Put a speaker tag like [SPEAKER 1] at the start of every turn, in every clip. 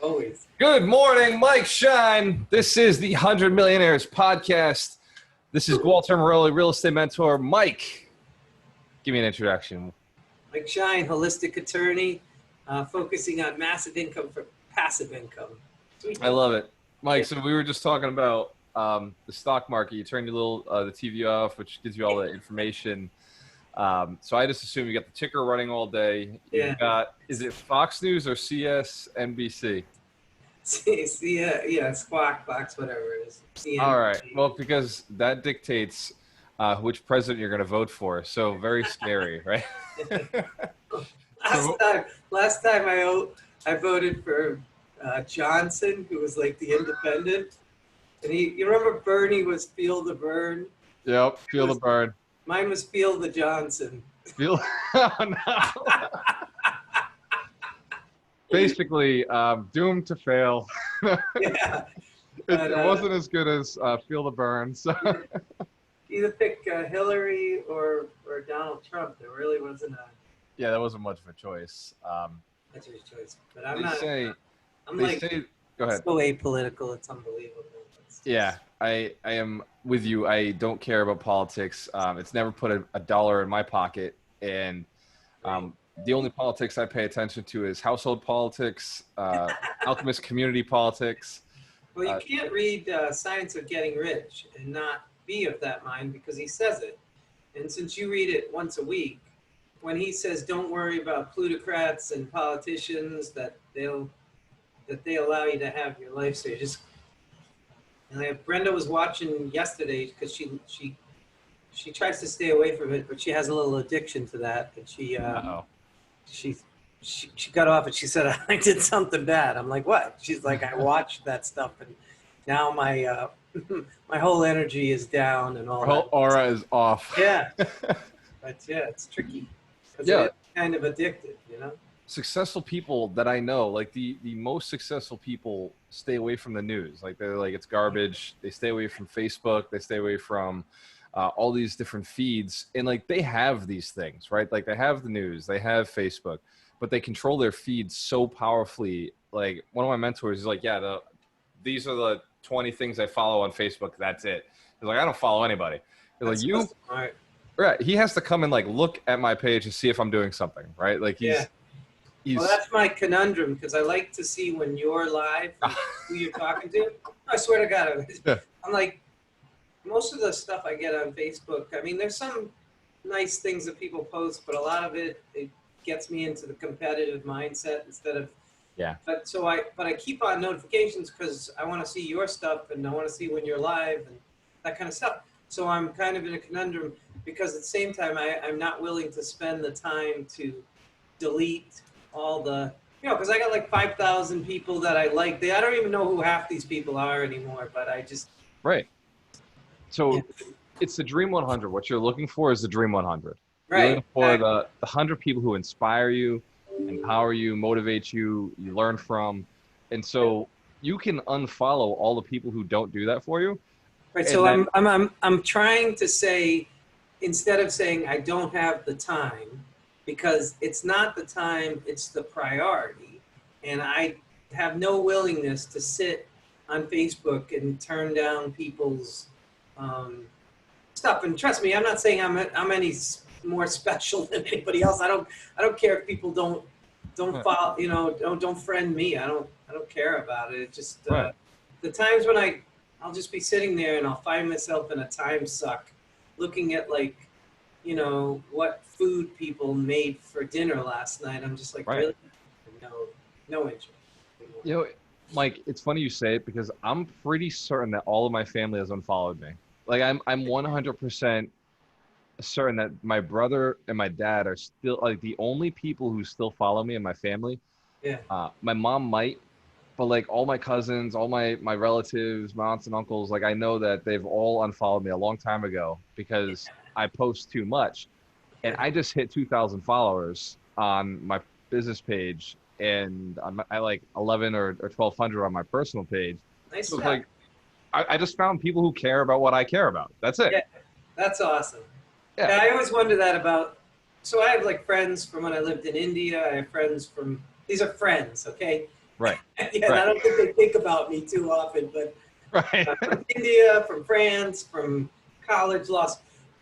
[SPEAKER 1] Always.
[SPEAKER 2] Good morning, Mike Shine. This is the 100 Millionaires podcast. This is Gualter, real estate mentor. Mike, give me an introduction.
[SPEAKER 1] Mike Shine, holistic attorney, focusing on massive income for passive income. Sweet.
[SPEAKER 2] I love it. Mike, so we were just talking about the stock market. You turn your the TV off, which gives you all the information. So I just assume you got the ticker running all day. You've got, is it Fox News or CSNBC?
[SPEAKER 1] Squawk Box, whatever it is. CNBC.
[SPEAKER 2] All right. Well, because that dictates which president you're going to vote for. So very scary, right?
[SPEAKER 1] Last time I voted for Johnson, who was like the independent. And you remember Bernie was Feel the Burn?
[SPEAKER 2] Yep, Feel the Burn.
[SPEAKER 1] Mine was Feel the Johnson.
[SPEAKER 2] Oh, no. Basically, doomed to fail.
[SPEAKER 1] Yeah.
[SPEAKER 2] It wasn't as good as Feel the Burn. So.
[SPEAKER 1] Either pick Hillary or Donald Trump. There really wasn't a...
[SPEAKER 2] Yeah, that wasn't much of a choice.
[SPEAKER 1] That's your choice. But I'm
[SPEAKER 2] go ahead.
[SPEAKER 1] So apolitical, it's unbelievable.
[SPEAKER 2] Yeah, I am with you. I don't care about politics. It's never put a dollar in my pocket. And the only politics I pay attention to is household politics, Alchemist community politics.
[SPEAKER 1] Well, you can't read Science of Getting Rich and not be of that mind, because he says it. And since you read it once a week, when he says don't worry about plutocrats and politicians, that they allow you to have your life. So you just... And Brenda was watching yesterday because she tries to stay away from it, but she has a little addiction to that. And she got off and she said, I did something bad. I'm like, what? She's like, I watched that stuff and now my my whole energy is down and all.
[SPEAKER 2] Her whole aura is off.
[SPEAKER 1] Yeah, but yeah, it's tricky. Yeah, it's kind of addicted, you know.
[SPEAKER 2] Successful people that I know, like the most successful people, stay away from the news. Like they're like, it's garbage. They stay away from Facebook. They stay away from all these different feeds. And like they have these things, right? Like they have the news, they have Facebook, but they control their feeds so powerfully. Like one of my mentors is like, yeah, these are the 20 things I follow on Facebook. That's it. He's like, I don't follow anybody. He's like, you, right? He has to come and like look at my page and see if I'm doing something, right? Like
[SPEAKER 1] well, that's my conundrum, because I like to see when you're live, who you're talking to. I swear to God, I'm like, most of the stuff I get on Facebook, I mean, there's some nice things that people post, but a lot of it gets me into the competitive mindset instead of, But I keep on notifications because I want to see your stuff and I want to see when you're live and that kind of stuff. So I'm kind of in a conundrum, because at the same time, I'm not willing to spend the time to delete all the, because I got like 5,000 people that I like. I don't even know who half these people are anymore, but I just...
[SPEAKER 2] Right. So it's the Dream 100. What you're looking for is the Dream 100.
[SPEAKER 1] Right.
[SPEAKER 2] You're looking for the 100 people who inspire you, empower you, motivate you, you learn from. And so you can unfollow all the people who don't do that for you.
[SPEAKER 1] Right. So I'm trying to say, instead of saying I don't have the time, because it's not the time, it's the priority. And I have no willingness to sit on Facebook and turn down people's stuff. And trust me, I'm not saying I'm any more special than anybody else. I don't care if people don't follow, don't friend me. I don't care about it. It's just the times when I'll just be sitting there and I'll find myself in a time suck, looking at like, what food people made for dinner last night. I'm just like, really? No interest.
[SPEAKER 2] Mike, it's funny you say it, because I'm pretty certain that all of my family has unfollowed me. Like I'm 100% certain that my brother and my dad are still like the only people who still follow me in my family.
[SPEAKER 1] Yeah.
[SPEAKER 2] My mom might, but like all my cousins, all my relatives, my aunts and uncles, like I know that they've all unfollowed me a long time ago because I post too much. And I just hit 2,000 followers on my business page, and I like 11 or 1,200 on my personal page.
[SPEAKER 1] Nice.
[SPEAKER 2] So it's like, I just found people who care about what I care about. That's it.
[SPEAKER 1] Yeah, that's awesome.
[SPEAKER 2] Yeah.
[SPEAKER 1] I always wonder that about, so I have like friends from when I lived in India. I have friends from, these are friends, okay?
[SPEAKER 2] Right.
[SPEAKER 1] again, I don't think they think about me too often, but
[SPEAKER 2] Right.
[SPEAKER 1] from India, from France, from college, law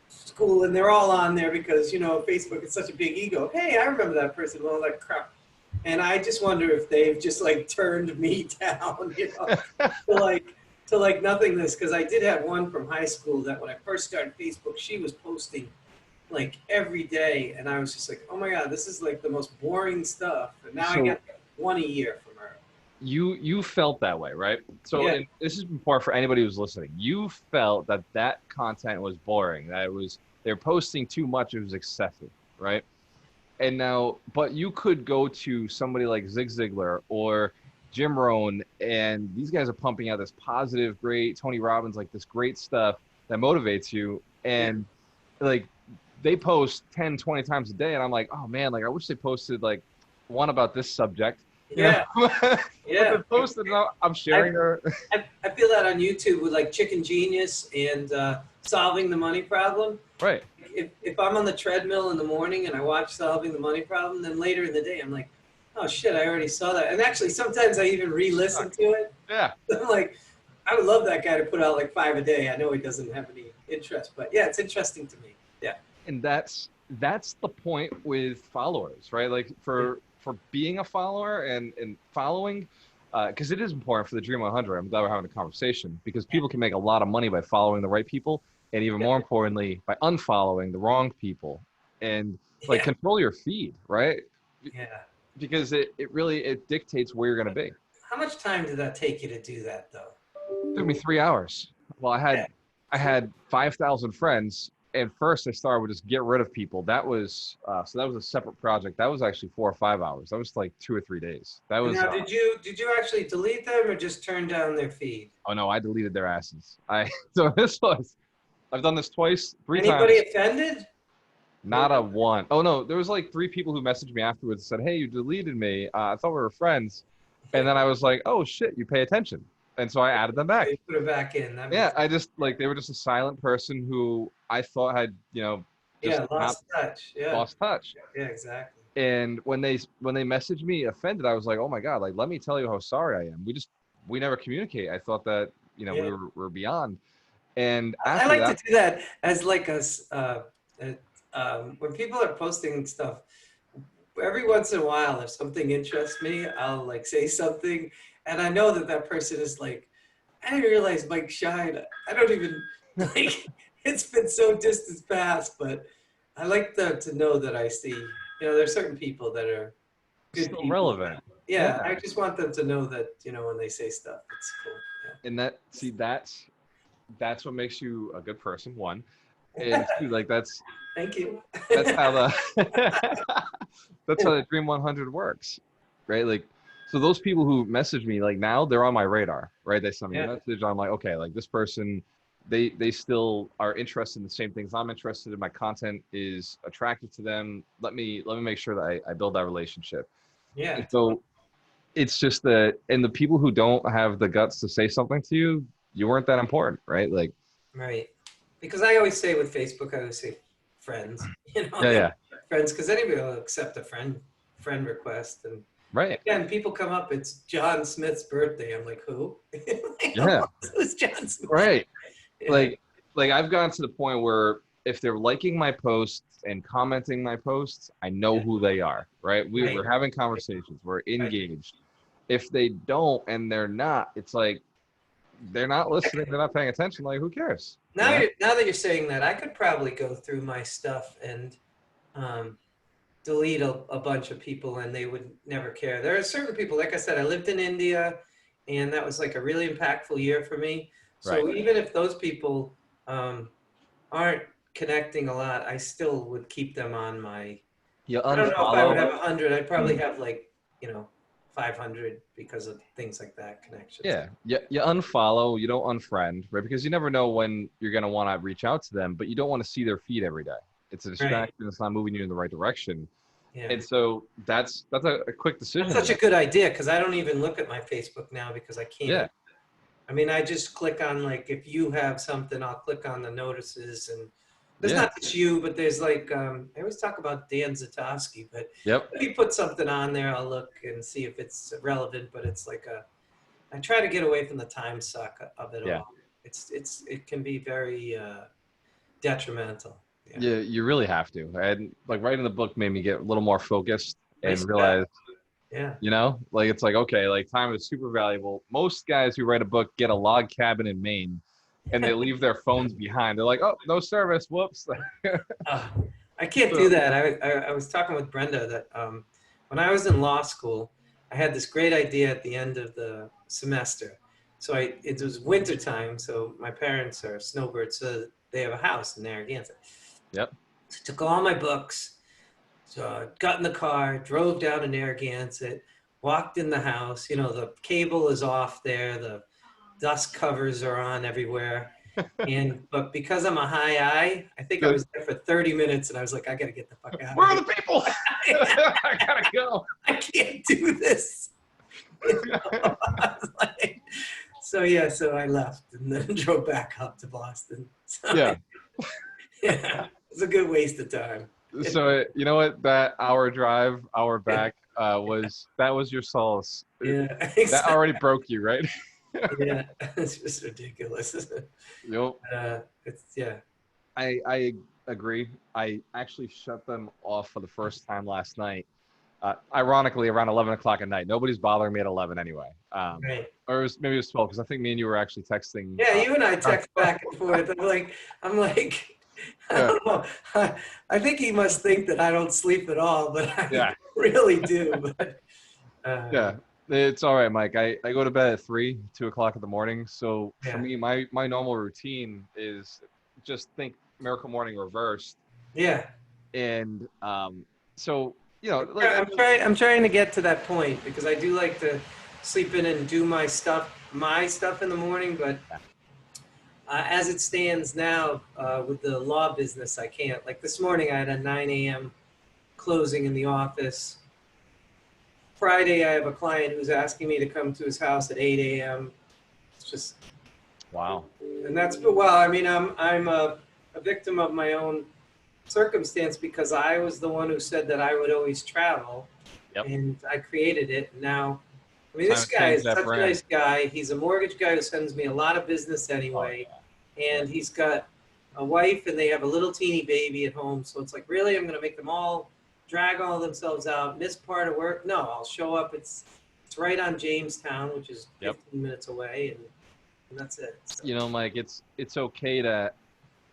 [SPEAKER 1] school, and they're all on there because, you know, Facebook is such a big ego. Hey, I remember that person, all that crap. And I just wonder if they've just like turned me down, you know, to like nothingness. Because I did have one from high school that when I first started Facebook, she was posting like every day, and I was just like, oh my God, this is like the most boring stuff. And now I get one a year from her.
[SPEAKER 2] You felt that way, right? So,
[SPEAKER 1] Yeah.
[SPEAKER 2] and this is important for anybody who's listening. You felt that that content was boring, that it was they're posting too much, it was excessive, right? And now, but you could go to somebody like Zig Ziglar or Jim Rohn, and these guys are pumping out this positive, great Tony Robbins, like this great stuff that motivates you. And like they post 10, 20 times a day. And I'm like, oh man, like I wish they posted like one about this subject.
[SPEAKER 1] Yeah. Yeah.
[SPEAKER 2] But the post that I'm sharing her.
[SPEAKER 1] I feel that on YouTube with like Chicken Genius and Solving the Money Problem.
[SPEAKER 2] Right.
[SPEAKER 1] If I'm on the treadmill in the morning and I watch Solving the Money Problem, then later in the day I'm like, oh shit, I already saw that. And actually sometimes I even re-listen to it.
[SPEAKER 2] Yeah.
[SPEAKER 1] I'm like, I would love that guy to put out like 5 a day. I know he doesn't have any interest, but yeah, it's interesting to me. Yeah.
[SPEAKER 2] And that's the point with followers, right? Like for being a follower and following, because it is important for the Dream 100. I'm glad we're having a conversation because people can make a lot of money by following the right people. And even more importantly, by unfollowing the wrong people, and like control your feed, right?
[SPEAKER 1] Yeah.
[SPEAKER 2] Because it really dictates where you're going to be.
[SPEAKER 1] How much time did that take you to do that though?
[SPEAKER 2] It took me 3 hours. Well, I had 5,000 friends, and first I started with just get rid of people. That was so that was a separate project. That was actually 4 or 5 hours. That was like 2 or 3 days. That was.
[SPEAKER 1] Now, did you actually delete them or just turn down their feed?
[SPEAKER 2] Oh no, I deleted their asses. So this was. I've done this twice, 3 times.
[SPEAKER 1] Anybody offended?
[SPEAKER 2] Not a one. Oh no, there was like 3 people who messaged me afterwards and said, "Hey, you deleted me. I thought we were friends." And then I was like, "Oh shit, you pay attention." And so I added them back.
[SPEAKER 1] You put it back in.
[SPEAKER 2] Yeah, I just like they were just a silent person who I thought had, you know, just
[SPEAKER 1] lost touch. Yeah.
[SPEAKER 2] lost touch.
[SPEAKER 1] Yeah, exactly.
[SPEAKER 2] And when they messaged me offended, I was like, "Oh my God, like let me tell you how sorry I am. We never communicate. I thought that, you know, we were beyond." And
[SPEAKER 1] I like to do that as like when people are posting stuff, every once in a while, if something interests me, I'll like say something. And I know that person is like, I didn't realize Mike Shine. I don't even, like, it's been so distant past, but I like them to know that I see, you know, there's certain people that are good
[SPEAKER 2] still
[SPEAKER 1] people.
[SPEAKER 2] relevant.
[SPEAKER 1] Yeah, I just want them to know that, you know, when they say stuff, it's cool. Yeah.
[SPEAKER 2] And that's what makes you a good person, one. And two, like
[SPEAKER 1] Thank you.
[SPEAKER 2] That's how the Dream 100 works, right? Like, so those people who message me, like now they're on my radar, right? They send me a message. I'm like, okay, like this person, they still are interested in the same things I'm interested in. My content is attractive to them. Let me make sure that I build that relationship.
[SPEAKER 1] Yeah.
[SPEAKER 2] And so it's just that, and the people who don't have the guts to say something to you, you weren't that important, right? Like,
[SPEAKER 1] right. Because I always say with Facebook, I always say friends, you know, friends, because anybody will accept a friend request. And
[SPEAKER 2] right.
[SPEAKER 1] again, people come up, it's John Smith's birthday. I'm like, who? Who's John Smith?
[SPEAKER 2] Right. Yeah. Like I've gotten to the point where if they're liking my posts and commenting my posts, I know who they are, right? We're having conversations, we're engaged. If they don't and they're not, it's like, they're not listening, they're not paying attention, like who cares?
[SPEAKER 1] Now that you're saying that, I could probably go through my stuff and delete a bunch of people and they would never care. There are certain people, like I said, I lived in India and that was like a really impactful year for me. So even if those people aren't connecting a lot, I still would keep them on my, I don't know if I would have 100, I'd probably have like, you know, 500 because of things like that, connections.
[SPEAKER 2] Yeah, you unfollow, you don't unfriend, right? Because you never know when you're going to want to reach out to them, but you don't want to see their feed every day. It's a distraction. It's not moving you in the right direction. Yeah. And so that's a quick decision.
[SPEAKER 1] That's such a good idea because I don't even look at my Facebook now because I can't.
[SPEAKER 2] Yeah.
[SPEAKER 1] I mean, I just click on like, if you have something, I'll click on the notices and There's
[SPEAKER 2] Yeah.
[SPEAKER 1] not just you, but there's like, I always talk about Dan Zatowski, but
[SPEAKER 2] Yep.
[SPEAKER 1] if you put something on there, I'll look and see if it's relevant, but it's like I try to get away from the time suck of it
[SPEAKER 2] Yeah.
[SPEAKER 1] all. It can be very detrimental. Yeah.
[SPEAKER 2] Yeah. You really have to. And like writing the book made me get a little more focused and
[SPEAKER 1] Nice job.
[SPEAKER 2] realize,
[SPEAKER 1] Yeah.
[SPEAKER 2] like it's like, okay, like time is super valuable. Most guys who write a book get a log cabin in Maine and they leave their phones behind. They're like, oh, no service. Whoops.
[SPEAKER 1] Uh, I can't do
[SPEAKER 2] So,
[SPEAKER 1] that. I was talking with Brenda that when I was in law school, I had this great idea at the end of the semester. So it was winter time, so my parents are snowbirds, so they have a house in Narragansett.
[SPEAKER 2] yep.
[SPEAKER 1] So I took all my books, so I got in the car, drove down to Narragansett, walked in the house. The cable is off there, the dust covers are on everywhere. But because I'm a high I think I
[SPEAKER 2] Good.
[SPEAKER 1] was there for 30 minutes and I was like, I gotta get the fuck out
[SPEAKER 2] Where
[SPEAKER 1] of
[SPEAKER 2] are
[SPEAKER 1] here.
[SPEAKER 2] the people? I gotta go.
[SPEAKER 1] I can't do this. I was like, so I left and then drove back up to Boston. So,
[SPEAKER 2] Yeah.
[SPEAKER 1] yeah, it's a good waste of time.
[SPEAKER 2] So you know what? That hour drive, hour back, was your solace.
[SPEAKER 1] Yeah,
[SPEAKER 2] That
[SPEAKER 1] exactly.
[SPEAKER 2] already broke you, right?
[SPEAKER 1] Yeah, it's just ridiculous.
[SPEAKER 2] Yep.
[SPEAKER 1] Yeah.
[SPEAKER 2] I agree. I actually shut them off for the first time last night. Ironically, around 11 o'clock at night. Nobody's bothering me at 11 anyway.
[SPEAKER 1] Right.
[SPEAKER 2] Or maybe it was 12 because I think me and you were actually texting.
[SPEAKER 1] Yeah, you and I text back and forth. I'm like, I
[SPEAKER 2] Yeah.
[SPEAKER 1] don't know. I think he must think that I don't sleep at all, but I
[SPEAKER 2] Yeah.
[SPEAKER 1] really do. But,
[SPEAKER 2] Yeah. It's all right, Mike. I go to bed at 2 o'clock in the morning. So for
[SPEAKER 1] Yeah.
[SPEAKER 2] me, my normal routine is just think Miracle Morning reversed.
[SPEAKER 1] yeah.
[SPEAKER 2] And so,
[SPEAKER 1] I'm trying to get to that point because I do like to sleep in and do my stuff in the morning. But as it stands now, with the law business, I can't. Like this morning, I had a 9 a.m. closing in the office. Friday, I have a client who's asking me to come to his house at 8 a.m. It's just,
[SPEAKER 2] wow.
[SPEAKER 1] and that's, well, I mean, I'm a victim of my own circumstance because I was the one who said that I would always travel.
[SPEAKER 2] Yep.
[SPEAKER 1] And I created it. And now, I mean,
[SPEAKER 2] Time
[SPEAKER 1] this
[SPEAKER 2] to
[SPEAKER 1] guy
[SPEAKER 2] change
[SPEAKER 1] is
[SPEAKER 2] that
[SPEAKER 1] such
[SPEAKER 2] brand.
[SPEAKER 1] a nice guy. He's a mortgage guy who sends me a lot of business anyway. And he's got a wife and they have a little teeny baby at home. So it's like, really, I'm going to make them all drag all themselves out, miss part of work? No, I'll show up. It's right on Jamestown, which is 15 minutes away, and that's it. So.
[SPEAKER 2] Mike, it's okay to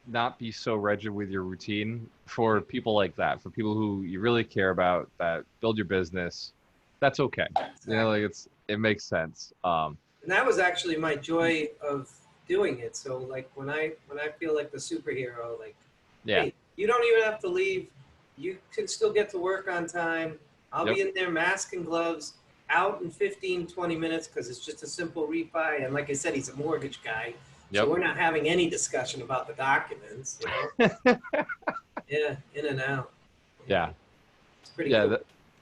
[SPEAKER 2] not be so rigid with your routine for people like that, for people who you really care about, that build your business. That's okay.
[SPEAKER 1] Exactly.
[SPEAKER 2] It makes sense.
[SPEAKER 1] And that was actually my joy of doing it. So like when I feel like the superhero, like, hey, you don't even have to leave. You can still get to work on time. I'll be in there, mask and gloves, out in 15, 20 minutes because it's just a simple refi. And like I said, he's a mortgage guy. So we're not having any discussion about the documents. Yeah, in and out.
[SPEAKER 2] Yeah.
[SPEAKER 1] It's pretty cool.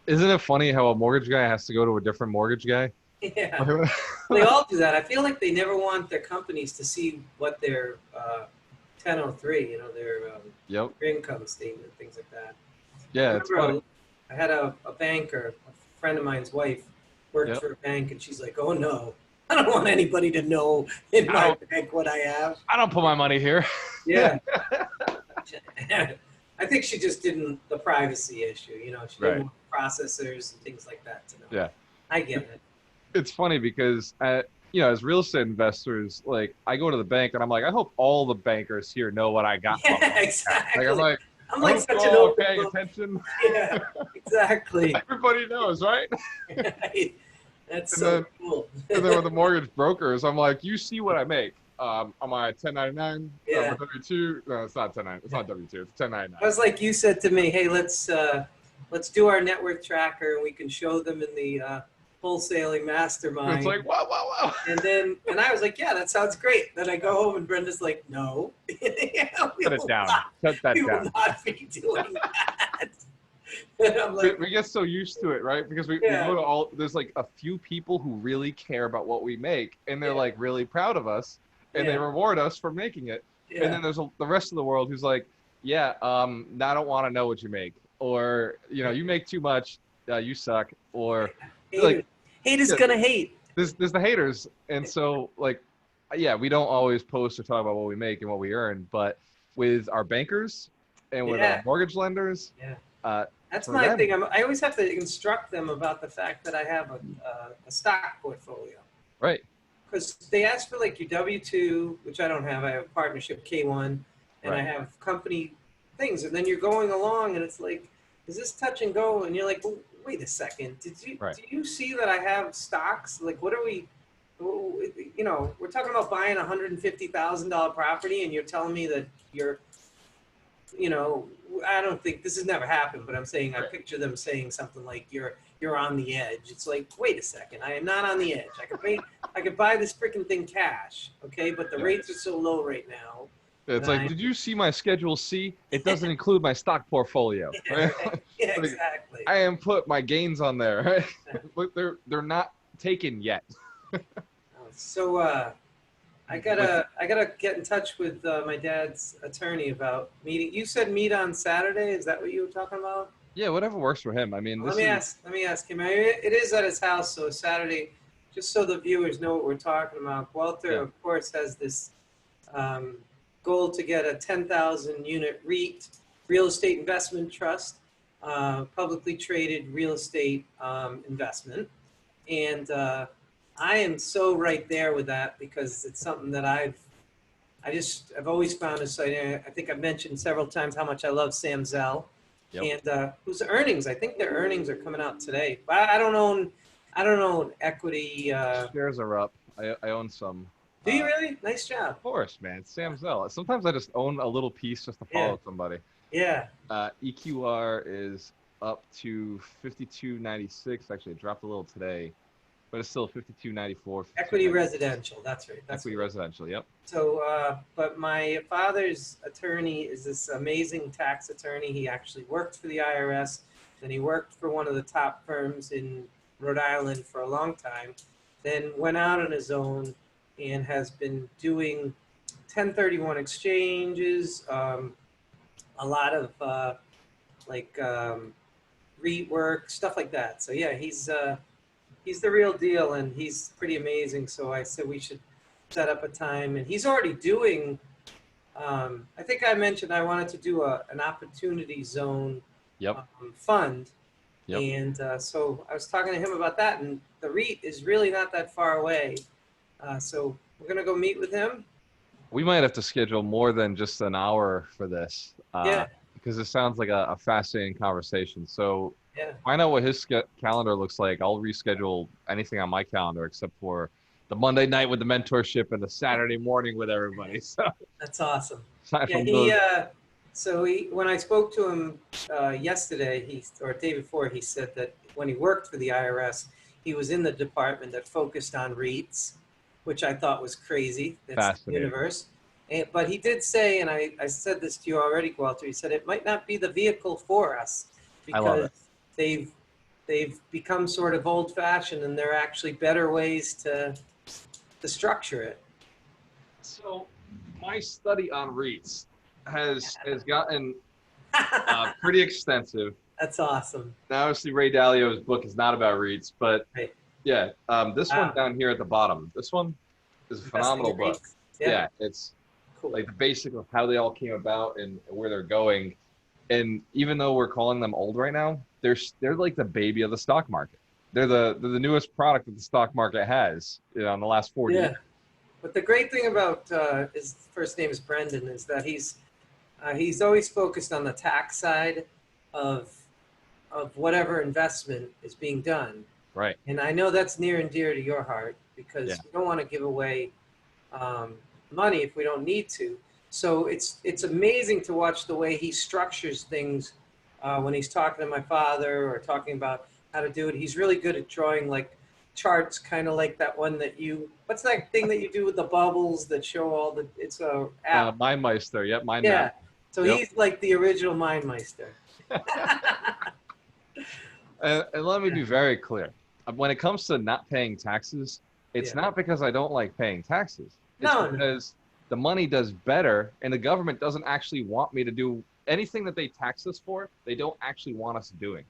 [SPEAKER 2] Isn't it funny how a mortgage guy has to go to a different mortgage guy?
[SPEAKER 1] Yeah. They all do that. I feel like they never want their companies to see what their 1003, their income statement, things like that.
[SPEAKER 2] Yeah, it's funny.
[SPEAKER 1] I had a banker, a friend of mine's wife, worked for a bank, and she's like, "Oh no, I don't want anybody to know in my bank what I have.
[SPEAKER 2] I don't put my money here."
[SPEAKER 1] Yeah. I think she just didn't the privacy issue. She didn't want processors and things like that to know.
[SPEAKER 2] Yeah,
[SPEAKER 1] I get it.
[SPEAKER 2] It's funny because as real estate investors, like I go to the bank and I'm like, I hope all the bankers here know what I got.
[SPEAKER 1] Yeah, exactly.
[SPEAKER 2] I'm like such an open paying attention.
[SPEAKER 1] Yeah, exactly.
[SPEAKER 2] Everybody knows, right?
[SPEAKER 1] Right. That's so cool.
[SPEAKER 2] And then with the mortgage brokers, I'm like, you see what I make. Am I 1099?
[SPEAKER 1] Yeah.
[SPEAKER 2] W2? No, it's not 1099. It's not W2. It's 1099.
[SPEAKER 1] I was like you said to me, hey, let's do our net worth tracker and we can show them in the wholesaling mastermind.
[SPEAKER 2] It's like, wow.
[SPEAKER 1] And I was like, yeah, that sounds great. Then I go home and Brenda's like, no.
[SPEAKER 2] Shut it down. Shut that
[SPEAKER 1] we
[SPEAKER 2] down.
[SPEAKER 1] will not be doing that. And I'm like,
[SPEAKER 2] we get so used to it, right? Because we go to there's like a few people who really care about what we make and they're like really proud of us and they reward us for making it. And then there's the rest of the world who's like, yeah, I don't want to know what you make, or you make too much, you suck, or
[SPEAKER 1] Haters,
[SPEAKER 2] like,
[SPEAKER 1] haters
[SPEAKER 2] yeah,
[SPEAKER 1] gonna hate.
[SPEAKER 2] there's the haters, and so like, yeah, we don't always post or talk about what we make and what we earn, but with our bankers and with our
[SPEAKER 1] Yeah,
[SPEAKER 2] mortgage lenders,
[SPEAKER 1] yeah.
[SPEAKER 2] uh,
[SPEAKER 1] That's
[SPEAKER 2] for
[SPEAKER 1] my
[SPEAKER 2] them,
[SPEAKER 1] thing. I always have to instruct them about the fact that I have a stock portfolio.
[SPEAKER 2] right,
[SPEAKER 1] Because they ask for like your W-2, which I don't have. I have partnership K1, and I
[SPEAKER 2] right,
[SPEAKER 1] have company things. And then you're going along, and it's like, is this touch and go? And you're like, well, wait a second.
[SPEAKER 2] right,
[SPEAKER 1] Do you see that I have stocks? Like, what are we? We're talking about buying a $150,000 property, and you're telling me that you're, I don't think this has never happened, but I'm saying I
[SPEAKER 2] right.
[SPEAKER 1] picture them saying something like you're on the edge. It's like, wait a second, I am not on the edge. I could buy this freaking thing cash, okay? But the
[SPEAKER 2] Yeah.
[SPEAKER 1] rates are so low right now.
[SPEAKER 2] It's like, did you see my Schedule C? It doesn't include my stock portfolio.
[SPEAKER 1] Yeah,
[SPEAKER 2] Right?
[SPEAKER 1] right. Yeah,
[SPEAKER 2] Like,
[SPEAKER 1] exactly.
[SPEAKER 2] I am put my gains on there. Right? But they're not taken yet.
[SPEAKER 1] So I gotta get in touch with my dad's attorney about meeting. You said meet on Saturday. Is that what you were talking about?
[SPEAKER 2] Yeah, whatever works for him. I mean,
[SPEAKER 1] Well,
[SPEAKER 2] this is
[SPEAKER 1] let me ask him. It is at his house, so Saturday, just so the viewers know what we're talking about. Gualter,
[SPEAKER 2] yeah,
[SPEAKER 1] of course, has this um, goal to get a 10,000 unit REIT, real estate investment trust, publicly traded real estate investment. And I am so right there with that because it's something that I've always found exciting. I think I've mentioned several times how much I love Sam Zell,
[SPEAKER 2] yep.
[SPEAKER 1] and whose earnings, I think their earnings are coming out today. But I don't own equity.
[SPEAKER 2] Shares are up. I own some.
[SPEAKER 1] Do you really? Nice job.
[SPEAKER 2] Of course, man. It's Sam Zell. Sometimes I just own a little piece just to
[SPEAKER 1] Yeah.
[SPEAKER 2] follow somebody.
[SPEAKER 1] Yeah.
[SPEAKER 2] EQR is up to 52.96. Actually, it dropped a little today, but it's still 52.94.
[SPEAKER 1] Equity residential. That's right. That's
[SPEAKER 2] Equity
[SPEAKER 1] right.
[SPEAKER 2] residential. Yep.
[SPEAKER 1] So, but my father's attorney is this amazing tax attorney. He actually worked for the IRS, then he worked for one of the top firms in Rhode Island for a long time, then went out on his own and has been doing 1031 exchanges, a lot of REIT work, stuff like that. So yeah, he's the real deal, and he's pretty amazing. So I said we should set up a time, and he's already doing. I think I mentioned I wanted to do an opportunity zone
[SPEAKER 2] Yep.
[SPEAKER 1] fund,
[SPEAKER 2] Yep.
[SPEAKER 1] and so I was talking to him about that, and the REIT is really not that far away. So we're gonna go meet with him.
[SPEAKER 2] We might have to schedule more than just an hour for this,
[SPEAKER 1] Yeah.
[SPEAKER 2] because it sounds like a fascinating conversation. So
[SPEAKER 1] Yeah.
[SPEAKER 2] find out what his calendar looks like. I'll reschedule anything on my calendar except for the Monday night with the mentorship and the Saturday morning with everybody. So
[SPEAKER 1] That's awesome.
[SPEAKER 2] aside
[SPEAKER 1] Yeah,
[SPEAKER 2] from those,
[SPEAKER 1] when I spoke to him yesterday, or day before, he said that when he worked for the IRS, he was in the department that focused on REITs, which I thought was crazy. That's the
[SPEAKER 2] fascinating.
[SPEAKER 1] universe. But he did say, and I said this to you already, Gualter, he said it might not be the vehicle for us
[SPEAKER 2] I love
[SPEAKER 1] because
[SPEAKER 2] it.
[SPEAKER 1] they've become sort of old fashioned, and there are actually better ways to structure it.
[SPEAKER 2] So my study on REITs has gotten pretty extensive.
[SPEAKER 1] That's awesome.
[SPEAKER 2] Now, obviously, Ray Dalio's book is not about REITs, but
[SPEAKER 1] Right.
[SPEAKER 2] yeah, this
[SPEAKER 1] Wow.
[SPEAKER 2] one down here at the bottom, this one is a phenomenal
[SPEAKER 1] Investing in
[SPEAKER 2] book.
[SPEAKER 1] REITs.
[SPEAKER 2] Yeah, it's
[SPEAKER 1] Cool.
[SPEAKER 2] like the basic of how they all came about and where they're going. And even though we're calling them old right now, they're like the baby of the stock market. They're the newest product that the stock market has, in the last 40 years.
[SPEAKER 1] But the great thing about his first name is Brendan is that he's always focused on the tax side of whatever investment is being done.
[SPEAKER 2] Right.
[SPEAKER 1] And I know that's near and dear to your heart because
[SPEAKER 2] Yeah.
[SPEAKER 1] we don't want to give away money if we don't need to. So it's amazing to watch the way he structures things when he's talking to my father or talking about how to do it. He's really good at drawing like charts, kind of like that one that what's that thing that you do with the bubbles that show all the, it's a app.
[SPEAKER 2] MindMeister. Yep. Mind
[SPEAKER 1] Yeah.
[SPEAKER 2] Map.
[SPEAKER 1] So
[SPEAKER 2] Yep.
[SPEAKER 1] he's like the original MindMeister.
[SPEAKER 2] And let me be very clear. When it comes to not paying taxes, it's
[SPEAKER 1] Yeah.
[SPEAKER 2] not because I don't like paying taxes. It's
[SPEAKER 1] No.
[SPEAKER 2] because the money does better and the government doesn't actually want me to do anything that they tax us for, they don't actually want us doing.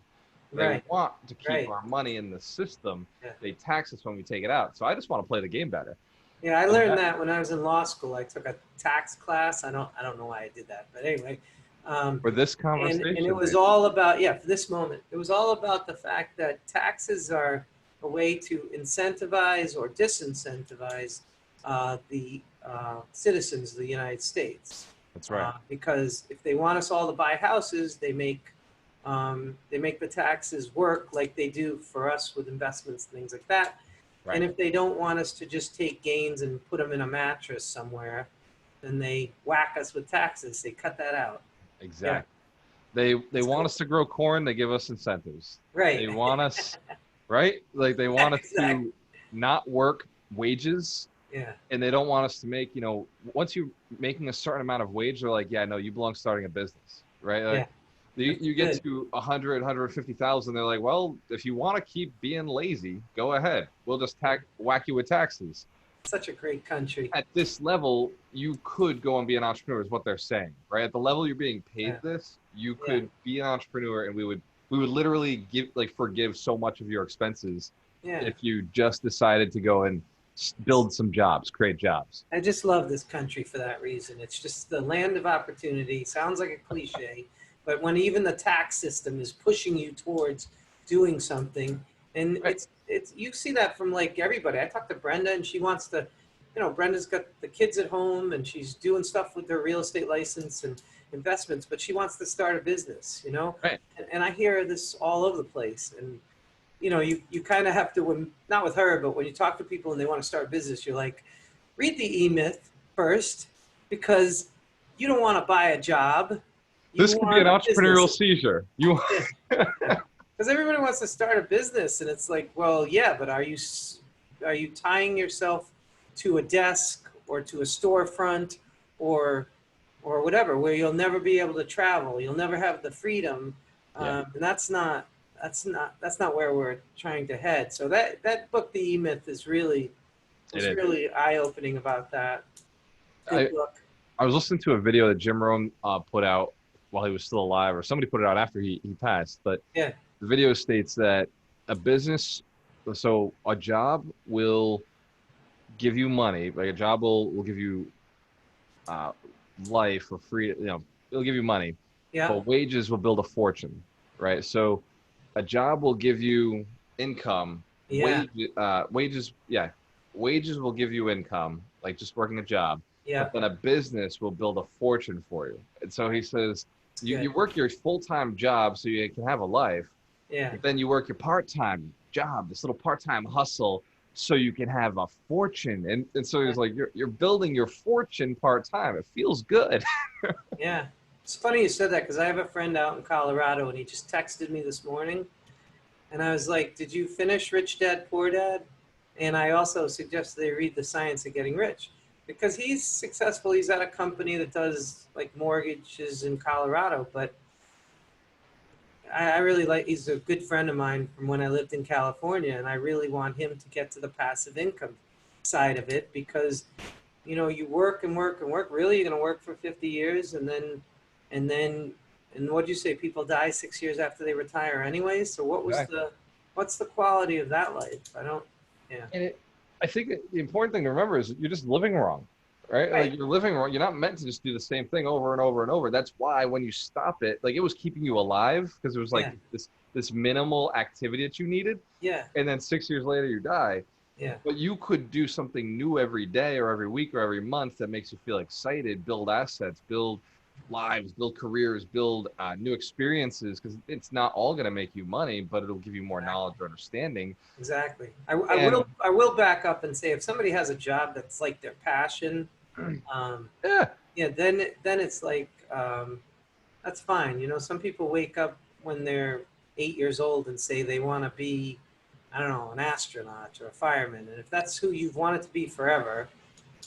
[SPEAKER 2] They
[SPEAKER 1] Right.
[SPEAKER 2] want to keep
[SPEAKER 1] Right.
[SPEAKER 2] our money in the system.
[SPEAKER 1] Yeah.
[SPEAKER 2] They tax us when we take it out. So I just want to play the game better.
[SPEAKER 1] Yeah, I
[SPEAKER 2] And
[SPEAKER 1] learned that when I was in law school. I took a tax class. I don't know why I did that, but anyway.
[SPEAKER 2] for this
[SPEAKER 1] And it
[SPEAKER 2] conversation,
[SPEAKER 1] was
[SPEAKER 2] man,
[SPEAKER 1] all about, yeah, for this moment, it was all about the fact that taxes are a way to incentivize or disincentivize the citizens of the United States.
[SPEAKER 2] that's right.
[SPEAKER 1] Because if they want us all to buy houses, they make the taxes work like they do for us with investments and things like that.
[SPEAKER 2] Right.
[SPEAKER 1] And if they don't want us to just take gains and put them in a mattress somewhere, then they whack us with taxes. They cut that out.
[SPEAKER 2] Exactly.
[SPEAKER 1] Yeah.
[SPEAKER 2] They want
[SPEAKER 1] Cool.
[SPEAKER 2] us to grow corn. They give us incentives.
[SPEAKER 1] Right.
[SPEAKER 2] They want us, right? Like they want us
[SPEAKER 1] Exactly.
[SPEAKER 2] to not work wages,
[SPEAKER 1] Yeah.
[SPEAKER 2] and they don't want us to make, once you're making a certain amount of wage, they're like, yeah, no, you belong starting a business, right? Like,
[SPEAKER 1] Yeah.
[SPEAKER 2] you get
[SPEAKER 1] Good.
[SPEAKER 2] to 100, 150,000. They're like, well, if you want to keep being lazy, go ahead. We'll just whack you with taxes.
[SPEAKER 1] Such a great country.
[SPEAKER 2] At this level, you could go and be an entrepreneur, is what they're saying, right? At the level you're being paid
[SPEAKER 1] Yeah.
[SPEAKER 2] this, you could be an entrepreneur, and we would literally forgive so much of your expenses
[SPEAKER 1] Yeah.
[SPEAKER 2] if you just decided to go and build some jobs, create jobs.
[SPEAKER 1] I just love this country for that reason. It's just the land of opportunity. Sounds like a cliche, but when even the tax system is pushing you towards doing something, and
[SPEAKER 2] Right.
[SPEAKER 1] it's you see that from like everybody. I talked to Brenda, and she wants to, Brenda's got the kids at home, and she's doing stuff with her real estate license and investments, but she wants to start a business,
[SPEAKER 2] Right.
[SPEAKER 1] and I hear this all over the place, and you kind of have to, not with her, but when you talk to people and they want to start a business, you're like, read the E-Myth first, because you don't want to buy a job. You
[SPEAKER 2] This could be
[SPEAKER 1] want
[SPEAKER 2] an
[SPEAKER 1] a
[SPEAKER 2] entrepreneurial
[SPEAKER 1] business.
[SPEAKER 2] seizure.
[SPEAKER 1] Because everybody wants to start a business, and it's like, well, yeah, but are you tying yourself to a desk or to a storefront or whatever, where you'll never be able to travel, you'll never have the freedom,
[SPEAKER 2] Yeah.
[SPEAKER 1] and that's not where we're trying to head. So that book, The E-Myth, was really eye-opening about that. Good book.
[SPEAKER 2] I was listening to a video that Jim Rohn put out while he was still alive, or somebody put it out after he passed. But
[SPEAKER 1] Yeah.
[SPEAKER 2] the video states that a job will give you money, like a job will give you life or free, it'll give you money,
[SPEAKER 1] Yeah.
[SPEAKER 2] but wages will build a fortune, right? So a job will give you income.
[SPEAKER 1] Yeah.
[SPEAKER 2] Wages will give you income, like just working a job.
[SPEAKER 1] Yeah.
[SPEAKER 2] But then a business will build a fortune for you. And so he says, you work your full-time job so you can have a life.
[SPEAKER 1] Yeah.
[SPEAKER 2] But then you work your part-time job, this little part-time hustle, so you can have a fortune. And so he's like, you're building your fortune part-time. It feels good.
[SPEAKER 1] Yeah. It's funny you said that, because I have a friend out in Colorado, and he just texted me this morning, and I was like, did you finish Rich Dad, Poor Dad? And I also suggested they read The Science of Getting Rich, because he's successful. He's at a company that does like mortgages in Colorado, but I really he's a good friend of mine from when I lived in California, and I really want him to get to the passive income side of it, because you work and work and work. Really, you're going to work for 50 years, and what'd you say? People die 6 years after they retire anyway. So what's the quality of that life?
[SPEAKER 2] And I think that the important thing to remember is you're just living wrong, right? Like you're living wrong. You're not meant to just do the same thing over and over and over. That's why when you stop it, like it was keeping you alive, because it was like this minimal activity that you needed.
[SPEAKER 1] Yeah.
[SPEAKER 2] And then 6 years later you die.
[SPEAKER 1] Yeah.
[SPEAKER 2] But you could do something new every day or every week or every month that makes you feel excited, build assets, build lives, build careers, build new experiences, because it's not all going to make you money, but it'll give you more knowledge or understanding.
[SPEAKER 1] Exactly. I will back up and say, if somebody has a job that's like their passion, then it's like, that's fine. Some people wake up when they're 8 years old and say they want to be, I don't know, an astronaut or a fireman. And if that's who you've wanted to be forever,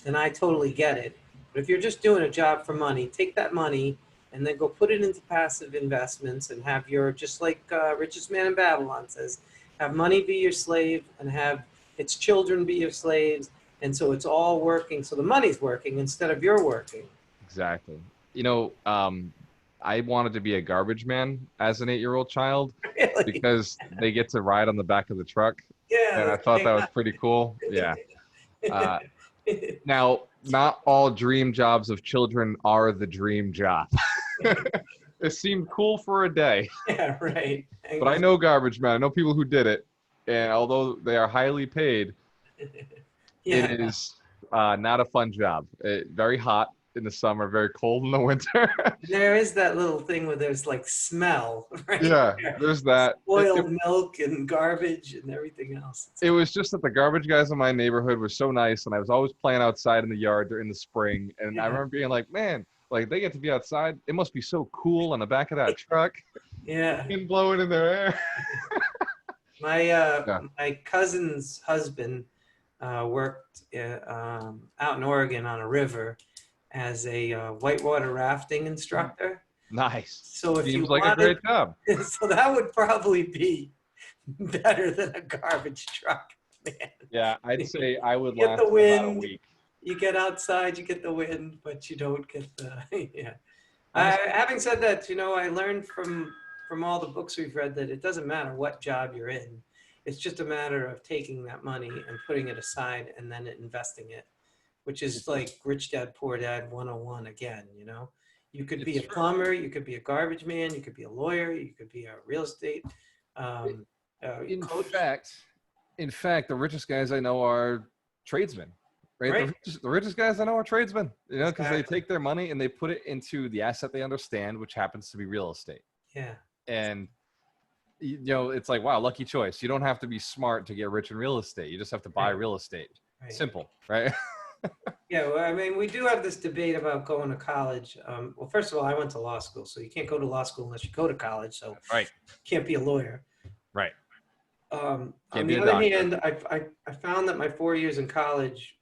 [SPEAKER 1] then I totally get it. But if you're just doing a job for money, take that money and then go put it into passive investments, and have just like Richest Man in Babylon says, have money be your slave and have its children be your slaves. And so it's all working. So the money's working instead of you're working.
[SPEAKER 2] Exactly. I wanted to be a garbage man as an 8-year-old child
[SPEAKER 1] Really?
[SPEAKER 2] because they get to ride on the back of the truck. And
[SPEAKER 1] Yeah.
[SPEAKER 2] I thought that was pretty cool. Yeah. Uh, Now, not all dream jobs of children are the dream job. It seemed cool for a day,
[SPEAKER 1] Yeah, right.
[SPEAKER 2] but I know garbage man. I know people who did it, and although they are highly paid,
[SPEAKER 1] Yeah,
[SPEAKER 2] it is not a fun job. Very hot in the summer, very cold in the winter.
[SPEAKER 1] there is that little thing where there's like smell, right?
[SPEAKER 2] Yeah, there's that.
[SPEAKER 1] Spoiled milk and garbage and everything else.
[SPEAKER 2] It was just that the garbage guys in my neighborhood were so nice, and I was always playing outside in the yard during the spring. And I
[SPEAKER 1] Yeah,
[SPEAKER 2] remember being like, man, like they get to be outside. It must be so cool on the back of that truck,
[SPEAKER 1] yeah.
[SPEAKER 2] wind blowing in their hair. Yeah.
[SPEAKER 1] My cousin's husband worked out in Oregon on a river as a whitewater rafting instructor.
[SPEAKER 2] Nice.
[SPEAKER 1] So if you
[SPEAKER 2] Seems like a
[SPEAKER 1] wanted,
[SPEAKER 2] great job.
[SPEAKER 1] so that would probably be better than a garbage truck, man.
[SPEAKER 2] Yeah, I'd say I would
[SPEAKER 1] Get
[SPEAKER 2] last
[SPEAKER 1] the
[SPEAKER 2] about a
[SPEAKER 1] wind.
[SPEAKER 2] week.
[SPEAKER 1] You get outside, you get the wind, but you don't get the yeah.
[SPEAKER 2] Honestly,
[SPEAKER 1] Having said that, I learned from all the books we've read that it doesn't matter what job you're in. It's just a matter of taking that money and putting it aside and then investing it, which is like Rich Dad Poor Dad 101 again, You could be a plumber, you could be a garbage man, you could be a lawyer, you could be a real estate coach.
[SPEAKER 2] In fact, the richest guys I know are tradesmen. Right? The richest guys I know are tradesmen, because they take their money and they put it into the asset they understand, which happens to be real estate.
[SPEAKER 1] Yeah.
[SPEAKER 2] And, it's like, wow, lucky choice. You don't have to be smart to get rich in real estate. You just have to buy real estate. Right. Simple, right?
[SPEAKER 1] Yeah, well, I mean, we do have this debate about going to college. Well, first of all, I went to law school, so you can't go to law school unless you go to college. So
[SPEAKER 2] right.
[SPEAKER 1] You can't be a lawyer.
[SPEAKER 2] Right.
[SPEAKER 1] On the other hand, I found that my 4 years in college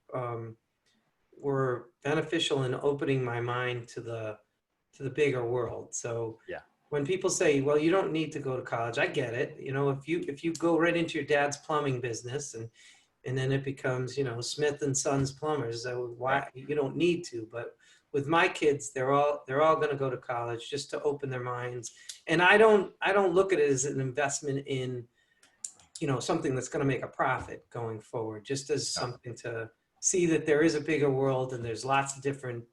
[SPEAKER 1] were beneficial in opening my mind to the bigger world. So
[SPEAKER 2] yeah.
[SPEAKER 1] When people say, well, you don't need to go to college, I get it. If you go right into your dad's plumbing business and then it becomes, Smith and Sons Plumbers, so why you don't need to. But with my kids, they're all going to go to college just to open their minds. And I don't look at it as an investment in, something that's going to make a profit going forward, just as something to see that there is a bigger world and there's lots of different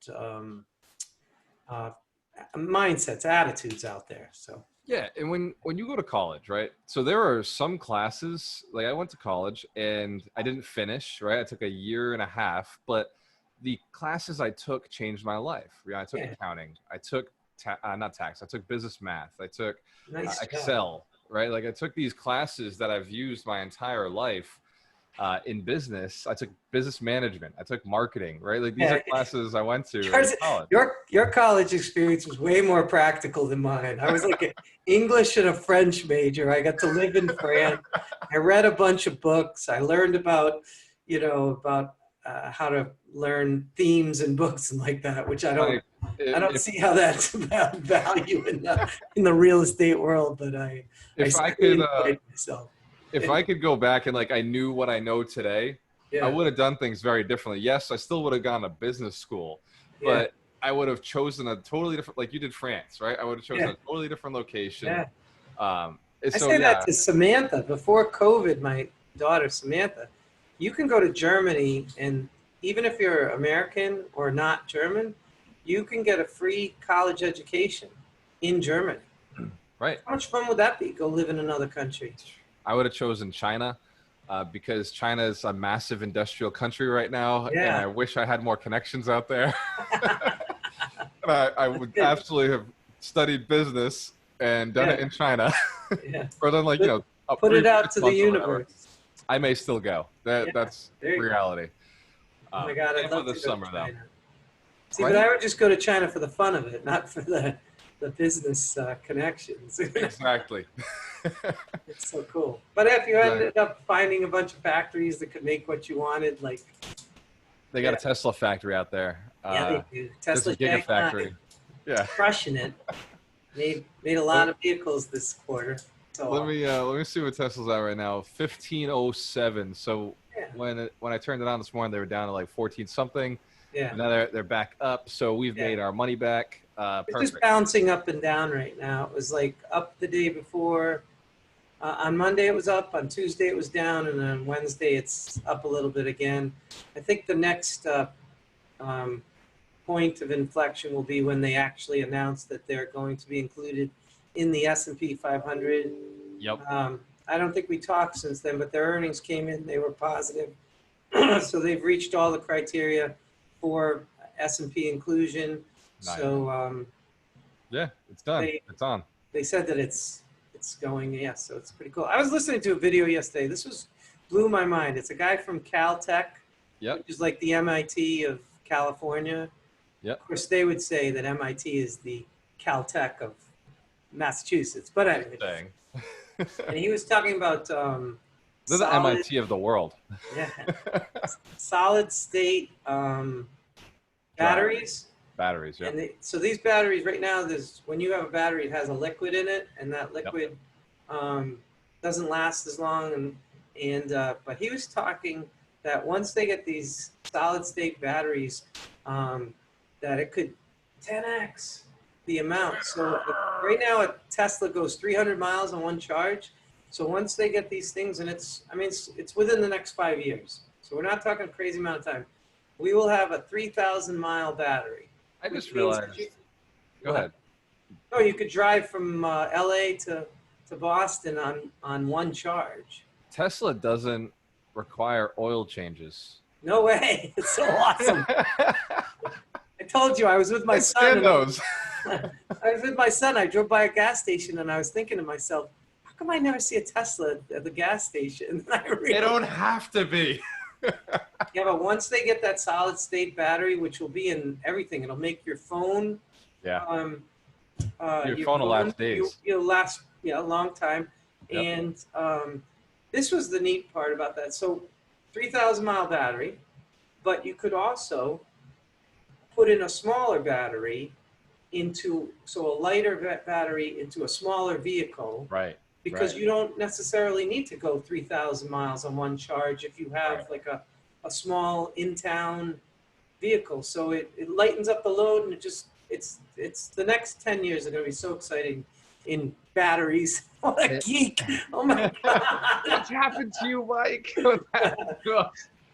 [SPEAKER 1] mindsets, attitudes out there. So
[SPEAKER 2] yeah, and when you go to college, right? So there are some classes, like I went to college and I didn't finish, right? I took 1.5 years, but the classes I took changed my life. I took accounting, I took not tax, I took business math, I took Excel, right? Like I took these classes that I've used my entire life in business. I took business management. I took marketing, right? Like these are classes I went to in college.
[SPEAKER 1] Your college experience was way more practical than mine. I was like an English and a French major. I got to live in France. I read a bunch of books. I learned about how to learn themes in books and like that, which I don't see how that's about value in the real estate world. But I could myself.
[SPEAKER 2] If I could go back and I knew what I know today, I would have done things very differently. Yes, I still would have gone to business school, but I would have chosen a totally different, like you did France, right? I would have chosen a totally different location.
[SPEAKER 1] Yeah.
[SPEAKER 2] I
[SPEAKER 1] say that to Samantha before COVID, my daughter Samantha. You can go to Germany, and even if you're American or not German, you can get a free college education in Germany.
[SPEAKER 2] Right.
[SPEAKER 1] How much fun would that be? Go live in another country.
[SPEAKER 2] I would have chosen China because China is a massive industrial country right now, and I wish I had more connections out there. And I would absolutely have studied business and done it in China. Rather than
[SPEAKER 1] put it out to the universe.
[SPEAKER 2] I may still go. That's reality.
[SPEAKER 1] Oh my God, I'd love
[SPEAKER 2] this summer though.
[SPEAKER 1] See, but I would just go to China for the fun of it, not for the business connections.
[SPEAKER 2] Exactly.
[SPEAKER 1] It's so cool. But if you ended up finding a bunch of factories that could make what you wanted,
[SPEAKER 2] they got a Tesla factory out there.
[SPEAKER 1] They do. Tesla
[SPEAKER 2] Gigafactory. Yeah.
[SPEAKER 1] Crushing it. Made a lot of vehicles this quarter. So
[SPEAKER 2] let me see what Tesla's at right now. 1507. So when I turned it on this morning, they were down to 14 something.
[SPEAKER 1] Yeah.
[SPEAKER 2] And now they're back up. So we've made our money back.
[SPEAKER 1] It's just
[SPEAKER 2] perfect.
[SPEAKER 1] bouncing up and down right now. It was like up the day before. On Monday it was up, on Tuesday it was down, and on Wednesday it's up a little bit again. I think the next um, point of inflection will be when they actually announce that they're going to be included in the S&P 500.
[SPEAKER 2] Yep.
[SPEAKER 1] I don't think we talked since then, but their earnings came in, they were positive. So they've reached all the criteria for S&P inclusion.
[SPEAKER 2] Nice.
[SPEAKER 1] So
[SPEAKER 2] Yeah, it's done. It's on.
[SPEAKER 1] they said that it's going, yeah, so it's pretty cool. I was listening to a video yesterday. This blew my mind. It's a guy from Caltech,
[SPEAKER 2] Yep.
[SPEAKER 1] which is like the MIT of California.
[SPEAKER 2] Yep.
[SPEAKER 1] Of course, they would say that MIT is the Caltech of Massachusetts, but anyway.
[SPEAKER 2] Dang.
[SPEAKER 1] And he was talking about
[SPEAKER 2] They're the MIT of the world.
[SPEAKER 1] Yeah, solid state batteries.
[SPEAKER 2] Batteries, yeah.
[SPEAKER 1] And so these batteries right now, when you have a battery, it has a liquid in it, and that liquid doesn't last as long. But he was talking that once they get these solid state batteries, that it could 10x the amount. So right now, a Tesla goes 300 miles on one charge. So once they get these things, and it's within the next 5 years. So we're not talking a crazy amount of time. We will have a 3,000 mile battery.
[SPEAKER 2] I just realized. Go ahead.
[SPEAKER 1] No, you could drive from LA to Boston on one charge.
[SPEAKER 2] Tesla doesn't require oil changes.
[SPEAKER 1] No way. It's so awesome. I told you I was with my son. I was with my son. I drove by a gas station and I was thinking to myself, how come I never see a Tesla at the gas station?
[SPEAKER 2] They don't have to be.
[SPEAKER 1] Yeah, but once they get that solid state battery, which will be in everything, it'll make your phone.
[SPEAKER 2] Yeah.
[SPEAKER 1] Your
[SPEAKER 2] phone will last days.
[SPEAKER 1] You'll last a long time.
[SPEAKER 2] Yep.
[SPEAKER 1] And this was the neat part about that. So 3,000 mile battery, but you could also put in a smaller battery so a lighter battery into a smaller vehicle.
[SPEAKER 2] Right.
[SPEAKER 1] Because you don't necessarily need to go 3,000 miles on one charge if you have like a small in-town vehicle. So it lightens up the load, and it's the next 10 years are going to be so exciting in batteries. What a geek. Oh my God.
[SPEAKER 2] What's happened to you, Mike?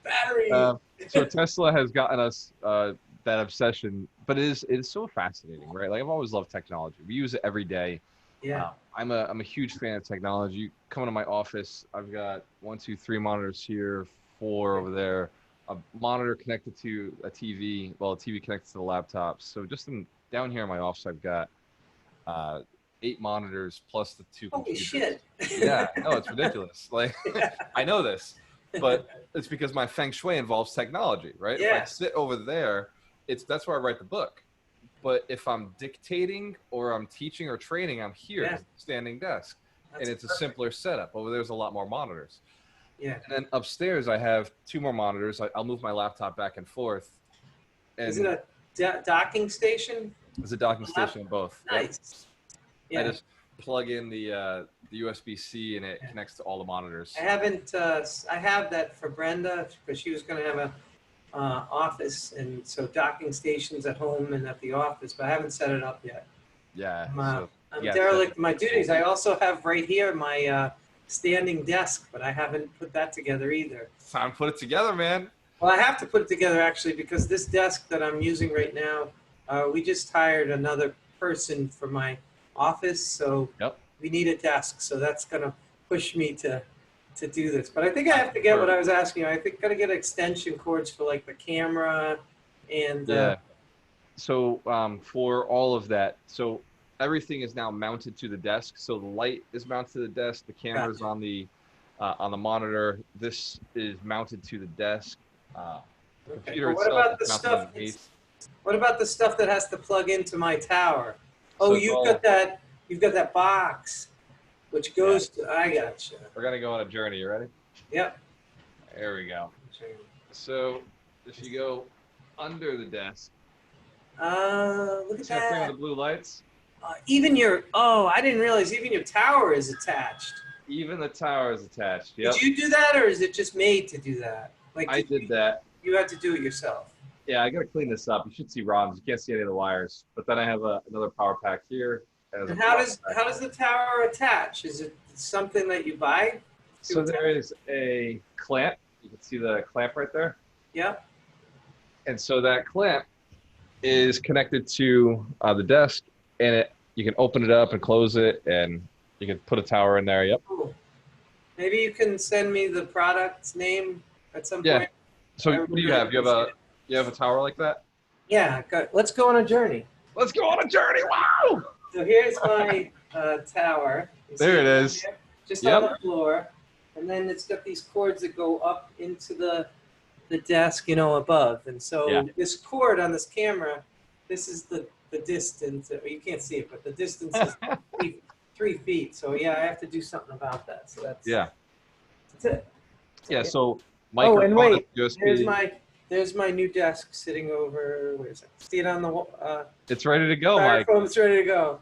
[SPEAKER 1] Battery.
[SPEAKER 2] So Tesla has gotten us that obsession, but it is so fascinating, right? Like, I've always loved technology. We use it every day.
[SPEAKER 1] Yeah.
[SPEAKER 2] I'm a huge fan of technology. You come into my office, I've got 1, 2, 3 monitors here, 4 over there, a monitor connected to a TV, a TV connected to the laptop. So just down here in my office, I've got 8 monitors plus the 2 computers.
[SPEAKER 1] Holy shit.
[SPEAKER 2] Yeah, no, it's ridiculous. Like, I know this, but it's because my feng shui involves technology, right?
[SPEAKER 1] Yeah.
[SPEAKER 2] If I sit over there, that's where I write the book. But if I'm dictating or I'm teaching or training, I'm here,
[SPEAKER 1] Yeah.
[SPEAKER 2] standing desk.
[SPEAKER 1] That's
[SPEAKER 2] and it's
[SPEAKER 1] perfect.
[SPEAKER 2] a simpler setup. Over there's a lot more monitors.
[SPEAKER 1] Yeah.
[SPEAKER 2] And then upstairs, I have 2 more monitors. I'll move my laptop back and forth. And
[SPEAKER 1] Is it a docking station?
[SPEAKER 2] there's a docking station in both. Yep.
[SPEAKER 1] Nice. Yeah.
[SPEAKER 2] I just plug in the USB-C and it connects to all the monitors.
[SPEAKER 1] I haven't. I have that for Brenda because she was going to have a office, and so docking stations at home and at the office, but I haven't set it up yet.
[SPEAKER 2] Yeah.
[SPEAKER 1] I'm derelict in my duties. I also have right here my standing desk, but I haven't put that together either.
[SPEAKER 2] Time to put it together, man.
[SPEAKER 1] Well, I have to put it together actually because this desk that I'm using right now, we just hired another person for my office, so we need a desk. So that's going to push me to do this. But I think I have to get what I was asking you. I think I got to get extension cords for like the camera and
[SPEAKER 2] So for all of that, so everything is now mounted to the desk. So the light is mounted to the desk. The camera is on the monitor. This is mounted to the desk. The computer
[SPEAKER 1] what
[SPEAKER 2] itself
[SPEAKER 1] about the
[SPEAKER 2] is mounted
[SPEAKER 1] stuff?
[SPEAKER 2] underneath.
[SPEAKER 1] What about the stuff that has to plug into my tower? Oh,
[SPEAKER 2] So
[SPEAKER 1] you've got that. You've got that box, which goes to. I gotcha.
[SPEAKER 2] We're gonna go on a journey. You ready?
[SPEAKER 1] Yep.
[SPEAKER 2] There we go. So if you go under the desk,
[SPEAKER 1] Look at
[SPEAKER 2] see that thing with
[SPEAKER 1] that.
[SPEAKER 2] the blue lights?
[SPEAKER 1] Even your. Oh, I didn't realize even your tower is attached.
[SPEAKER 2] Even the tower is attached. Yep.
[SPEAKER 1] Did you do that, or is it just made to do that? Like
[SPEAKER 2] I did that.
[SPEAKER 1] You had to do it yourself.
[SPEAKER 2] Yeah, I gotta clean this up. You should see Ron's. You can't see any of the wires. But then I have another power pack here. As a
[SPEAKER 1] And
[SPEAKER 2] power pack.
[SPEAKER 1] how does the tower attach? Is it something that you buy?
[SPEAKER 2] So there is a clamp. You can see the clamp right there.
[SPEAKER 1] Yep.
[SPEAKER 2] And so that clamp is connected to the desk, and you can open it up and close it, and you can put a tower in there. Yep.
[SPEAKER 1] Cool. Maybe you can send me the product's name at some
[SPEAKER 2] Yeah.
[SPEAKER 1] point.
[SPEAKER 2] So
[SPEAKER 1] I
[SPEAKER 2] what
[SPEAKER 1] would
[SPEAKER 2] do you
[SPEAKER 1] really
[SPEAKER 2] have?
[SPEAKER 1] appreciate it.
[SPEAKER 2] You have a tower like that?
[SPEAKER 1] Yeah, let's go on a journey.
[SPEAKER 2] Let's go on a journey. Wow.
[SPEAKER 1] So here's my tower. You see
[SPEAKER 2] There it
[SPEAKER 1] down
[SPEAKER 2] is.
[SPEAKER 1] there? Just
[SPEAKER 2] Yep.
[SPEAKER 1] on the floor. And then it's got these cords that go up into the desk, you know, above. And so
[SPEAKER 2] Yeah.
[SPEAKER 1] this cord on this camera, this is the distance. You can't see it, but the distance is 3 feet. So yeah, I have to do something about that. So that's it.
[SPEAKER 2] Yeah. So
[SPEAKER 1] Oh, and wait,
[SPEAKER 2] USB.
[SPEAKER 1] there's my new desk sitting over. Where is it? See it on the wall?
[SPEAKER 2] It's ready to go, Mike.
[SPEAKER 1] Styrofoam's ready to go.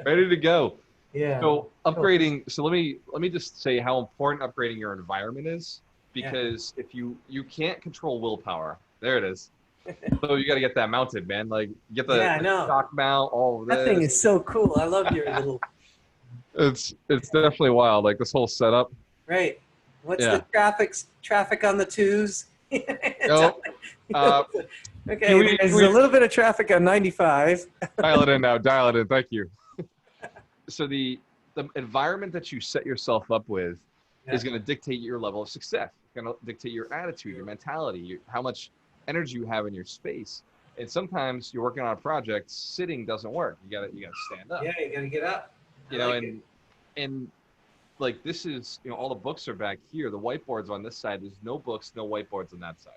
[SPEAKER 2] Ready to go.
[SPEAKER 1] Yeah.
[SPEAKER 2] So upgrading. So let me just say how important upgrading your environment is, because if you can't control willpower, there it is. So you got to get that mounted, man. Like get the shock mount, all of this.
[SPEAKER 1] That thing is so cool. I love your little.
[SPEAKER 2] It's definitely wild. Like this whole setup.
[SPEAKER 1] Right. What's the traffic on the twos?
[SPEAKER 2] Nope.
[SPEAKER 1] Okay, there's a little bit of traffic on 95.
[SPEAKER 2] Dial it in now. Dial it in. Thank you. So the environment that you set yourself up with is going to dictate your level of success. It's going to dictate your attitude, your mentality, how much energy you have in your space. And sometimes you're working on a project, sitting doesn't work. You gotta stand up.
[SPEAKER 1] Yeah, you gotta get up.
[SPEAKER 2] And like this is, all the books are back here. The whiteboard's on this side. There's no books, no whiteboards on that side.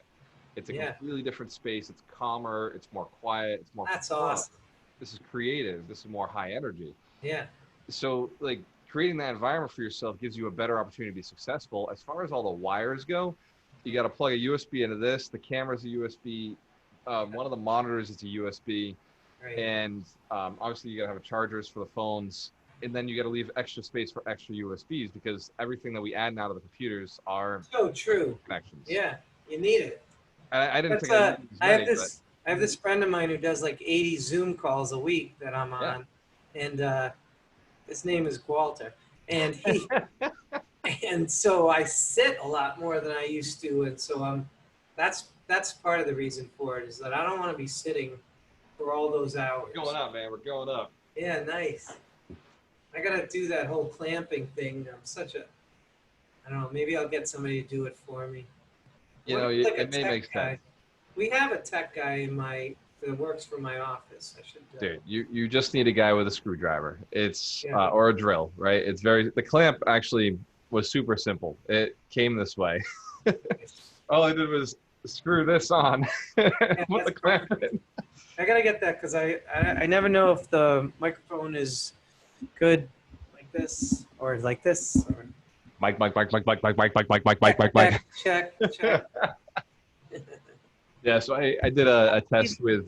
[SPEAKER 2] It's a completely different space. It's calmer. It's more quiet. It's more.
[SPEAKER 1] That's awesome.
[SPEAKER 2] This is creative. This is more high energy.
[SPEAKER 1] Yeah.
[SPEAKER 2] So like creating that environment for yourself gives you a better opportunity to be successful. As far as all the wires go, you got to plug a USB into this. The camera's a USB. One of the monitors is a USB.
[SPEAKER 1] Right.
[SPEAKER 2] And obviously you got to have chargers for the phones. And then you got to leave extra space for extra USBs, because everything that we add now to the computers are
[SPEAKER 1] so true
[SPEAKER 2] connections.
[SPEAKER 1] Yeah, you need it.
[SPEAKER 2] I didn't think
[SPEAKER 1] I have this friend of mine who does like 80 Zoom calls a week that I'm on, and his name is Gualter, and he and so I sit a lot more than I used to, and so that's part of the reason for it, is that I don't want to be sitting for all those hours.
[SPEAKER 2] We're going up, man. We're going up.
[SPEAKER 1] Yeah, nice. I gotta do that whole clamping thing. I don't know, maybe I'll get somebody to do it for me.
[SPEAKER 2] It may make sense.
[SPEAKER 1] We have a tech guy that works for my office. I should.
[SPEAKER 2] Dude, you just need a guy with a screwdriver. It's or a drill, right? The clamp actually was super simple. It came this way. All I did was screw this on, put the clamp in.
[SPEAKER 1] I gotta get that, because I never know if the microphone is good like this or like this. Or...
[SPEAKER 2] Mike.
[SPEAKER 1] Check.
[SPEAKER 2] Yeah, so I did a test with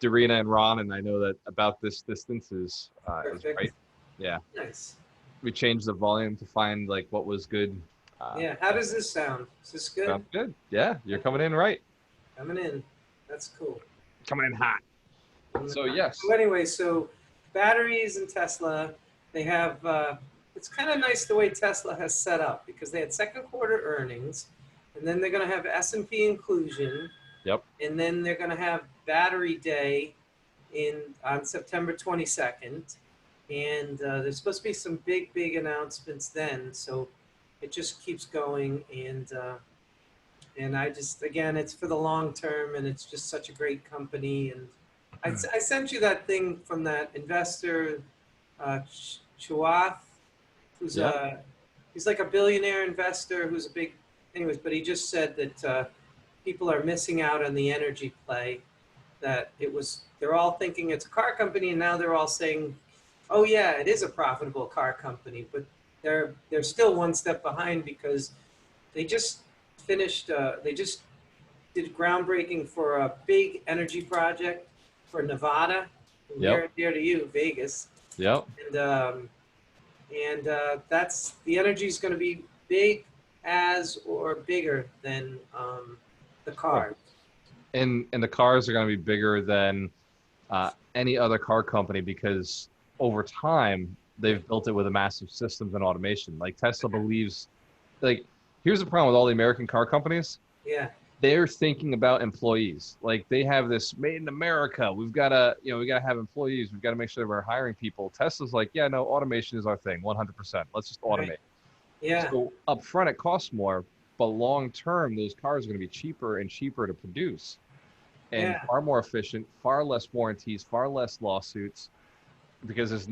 [SPEAKER 2] Darina and Ron, and I know that about this distance is right. Yeah.
[SPEAKER 1] Nice.
[SPEAKER 2] We changed the volume to find like what was good.
[SPEAKER 1] How does this sound? Is this good?
[SPEAKER 2] Sounds good. Yeah, you're coming in right.
[SPEAKER 1] Coming in. That's cool.
[SPEAKER 2] Coming in hot. So yes.
[SPEAKER 1] So anyway, batteries and Tesla, they have, it's kind of nice the way Tesla has set up, because they had second quarter earnings, and then they're going to have S&P inclusion.
[SPEAKER 2] Yep.
[SPEAKER 1] And then they're going to have Battery Day on September 22nd. And there's supposed to be some big announcements then. So it just keeps going. And I just, again, it's for the long term, and it's just such a great company. And I sent you that thing from that investor, Chouath, who's he's like a billionaire investor who's a big, anyways, but he just said that people are missing out on the energy play, that they're all thinking it's a car company, and now they're all saying, oh yeah, it is a profitable car company, but they're still one step behind, because they just finished, they just did groundbreaking for a big energy project for Nevada, near and dear to you, Vegas.
[SPEAKER 2] Yep.
[SPEAKER 1] And that's, the energy is going to be big as or bigger than the cars.
[SPEAKER 2] And the cars are going to be bigger than any other car company because over time they've built it with a massive systems and automation. Like Tesla believes, like here's the problem with all the American car companies.
[SPEAKER 1] Yeah.
[SPEAKER 2] They're thinking about employees. Like they have this made in America. We've got to, we got to have employees. We've got to make sure that we're hiring people. Tesla's like, yeah, no, automation is our thing. 100%. Let's just automate.
[SPEAKER 1] Right. Yeah.
[SPEAKER 2] So up front it costs more, but long term those cars are going to be cheaper and cheaper to produce and far more efficient, far less warranties, far less lawsuits because there's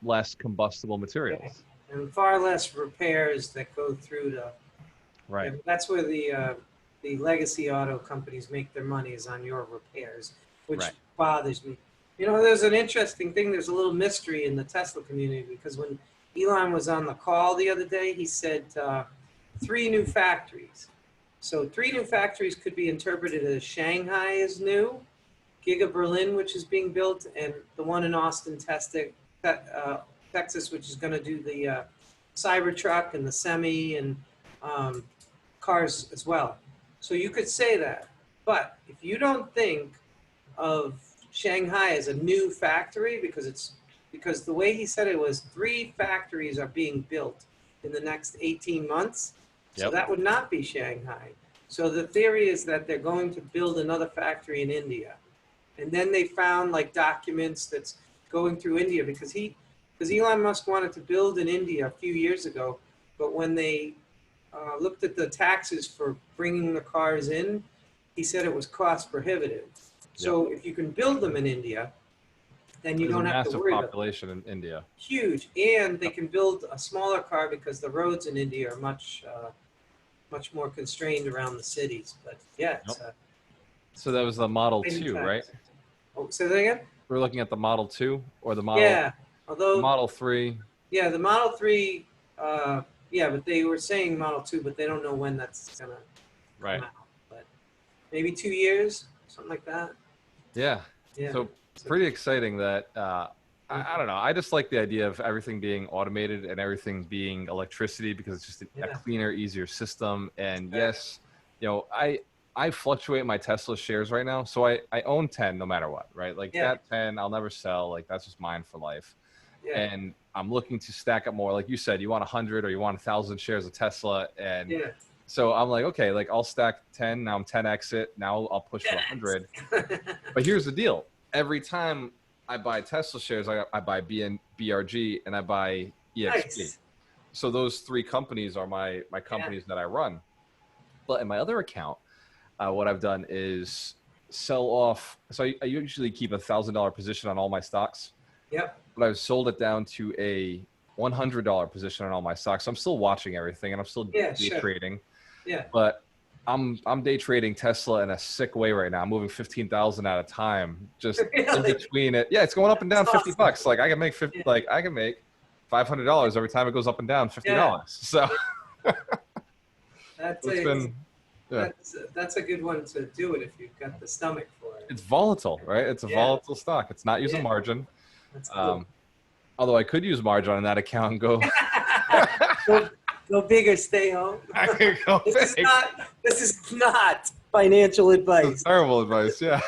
[SPEAKER 2] less combustible materials.
[SPEAKER 1] Yeah. And far less repairs that go through to.
[SPEAKER 2] Right.
[SPEAKER 1] And that's where the legacy auto companies make their money is on your repairs, which bothers me. There's an interesting thing. There's a little mystery in the Tesla community because when Elon was on the call the other day, he said 3 new factories. So 3 new factories could be interpreted as Shanghai is new, Giga Berlin, which is being built, and the one in Austin, Texas, which is going to do the Cybertruck and the Semi and cars as well. So you could say that. But if you don't think of Shanghai as a new factory, because the way he said it was 3 factories are being built in the next 18 months. So that would not be Shanghai. So the theory is that they're going to build another factory in India. And then they found like documents that's going through India because Elon Musk wanted to build in India a few years ago. But when they looked at the taxes for bringing the cars in, he said it was cost prohibitive. So if you can build them in India, then you don't have to worry about
[SPEAKER 2] massive population in India.
[SPEAKER 1] Huge, and they can build a smaller car because the roads in India are much more constrained around the cities. But yeah,
[SPEAKER 2] so that was the Model 2, right?
[SPEAKER 1] Oh, say that again?
[SPEAKER 2] We're looking at the Model 2 or the Model.
[SPEAKER 1] Yeah, although
[SPEAKER 2] the Model 3.
[SPEAKER 1] Yeah, the Model 3. But they were saying Model 2, but they don't know when that's gonna come out. But maybe 2 years, something like that.
[SPEAKER 2] Yeah. So pretty exciting that I don't know. I just like the idea of everything being automated and everything being electricity because it's just a cleaner, easier system. And yes, I fluctuate my Tesla shares right now. So I own 10 no matter what, right? Like that 10, I'll never sell. Like that's just mine for life. Yeah. And I'm looking to stack up more. Like you said, you want 100 or you want 1,000 shares of Tesla. And so I'm like, okay, like I'll stack 10. Now I'm 10x it. Now I'll push to 100. But here's the deal. Every time I buy Tesla shares, I buy BRG and I buy EXP. Nice. So those 3 companies are my companies that I run. But in my other account, what I've done is sell off. So I usually keep $1,000 position on all my stocks.
[SPEAKER 1] Yep.
[SPEAKER 2] But I've sold it down to a $100 position on all my stocks. So I'm still watching everything and I'm still day trading. Yeah. But I'm day trading Tesla in a sick way right now. I'm moving 15,000 at a time, just in between it. Yeah, it's going up and down $50. Like I can make I can make $500 every time it goes up and down $50. Yeah. So
[SPEAKER 1] that's a good one to do it if you've got the stomach for it.
[SPEAKER 2] It's volatile, right? It's a volatile stock. It's not using margin.
[SPEAKER 1] That's cool.
[SPEAKER 2] Although I could use margin on that account and go.
[SPEAKER 1] Go big or stay home.
[SPEAKER 2] I can go
[SPEAKER 1] this is not financial advice.
[SPEAKER 2] It's terrible advice, yeah.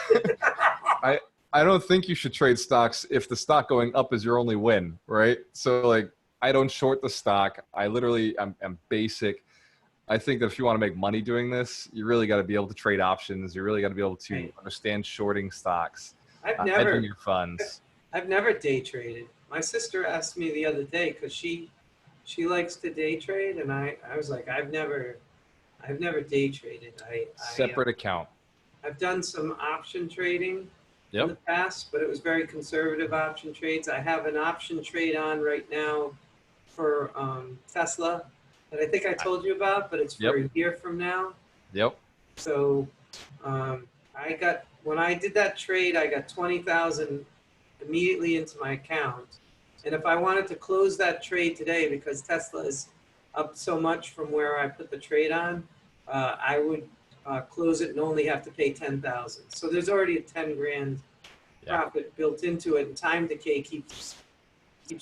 [SPEAKER 2] I don't think you should trade stocks if the stock going up is your only win, right? So like I don't short the stock. I'm basic. I think that if you want to make money doing this, you really got to be able to trade options. You really got to be able to understand shorting stocks, hedging your funds.
[SPEAKER 1] I've never day traded. My sister asked me the other day because she likes to day trade, and I was like, I've never day traded.
[SPEAKER 2] Separate account.
[SPEAKER 1] I've done some option trading in the past, but it was very conservative option trades. I have an option trade on right now for Tesla that I think I told you about, but it's for a year from now.
[SPEAKER 2] Yep.
[SPEAKER 1] So when I did that trade, I got 20,000 immediately into my account. And if I wanted to close that trade today, because Tesla is up so much from where I put the trade on, I would close it and only have to pay 10,000. So there's already a 10 grand profit built into it, and time decay keeps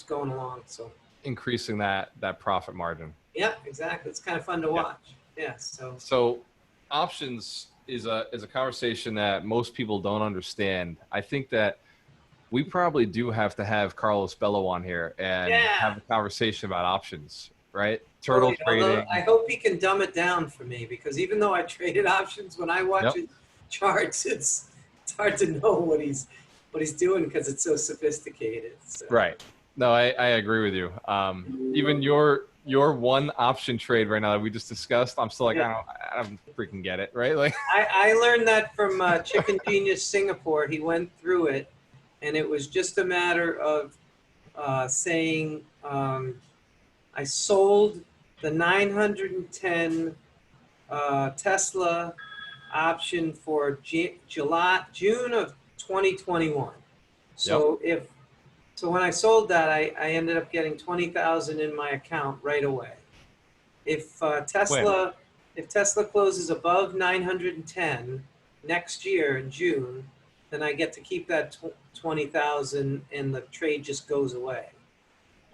[SPEAKER 1] going along. So
[SPEAKER 2] increasing that profit margin.
[SPEAKER 1] Yeah, exactly. It's kind of fun to watch. Yeah.
[SPEAKER 2] So options is a conversation that most people don't understand. I think that we probably do have to have Carlos Bello on here and
[SPEAKER 1] Yeah,
[SPEAKER 2] have a conversation about options, right? Turtle
[SPEAKER 1] totally. Although
[SPEAKER 2] trading.
[SPEAKER 1] I hope he can dumb it down for me, because even though I traded options, when I watch
[SPEAKER 2] Yep.
[SPEAKER 1] his charts, it's hard to know what he's doing because it's so sophisticated. So.
[SPEAKER 2] Right. No, I agree with you. Even your one option trade right now that we just discussed, I'm still like,
[SPEAKER 1] Yeah.
[SPEAKER 2] I don't freaking get it, right? Like,
[SPEAKER 1] I learned that from Chicken Genius Singapore. He went through it, and it was just a matter of saying, I sold the 910 Tesla option for June of 2021.
[SPEAKER 2] yep.
[SPEAKER 1] So when I sold that, I ended up getting 20,000 in my account right away. If
[SPEAKER 2] Win.
[SPEAKER 1] Tesla closes above 910 next year in June, then I get to keep that 20,000 and the trade just goes away.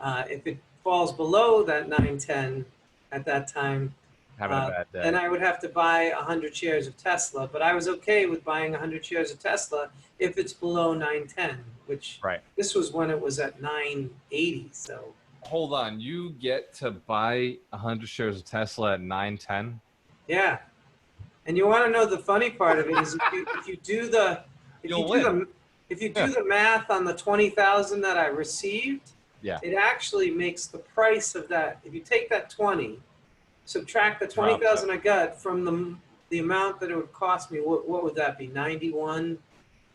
[SPEAKER 1] If it falls below that 910 at that time,
[SPEAKER 2] Having a bad
[SPEAKER 1] then
[SPEAKER 2] day.
[SPEAKER 1] I would have to buy 100 shares of Tesla. But I was okay with buying 100 shares of Tesla if it's below 910, which
[SPEAKER 2] Right.
[SPEAKER 1] this was when it was at 980. So
[SPEAKER 2] Hold on. You get to buy 100 shares of Tesla at 910.
[SPEAKER 1] yeah. And you want to know the funny part of it is if you do the if you
[SPEAKER 2] You'll
[SPEAKER 1] do
[SPEAKER 2] win.
[SPEAKER 1] the if you
[SPEAKER 2] Yeah.
[SPEAKER 1] do the math on the 20,000 that I received,
[SPEAKER 2] Yeah.
[SPEAKER 1] it actually makes the price of that. If you take that 20, subtract the
[SPEAKER 2] Drops it.
[SPEAKER 1] 20,000 I got from the amount that it would cost me, what would that be?
[SPEAKER 2] Under
[SPEAKER 1] $91,000.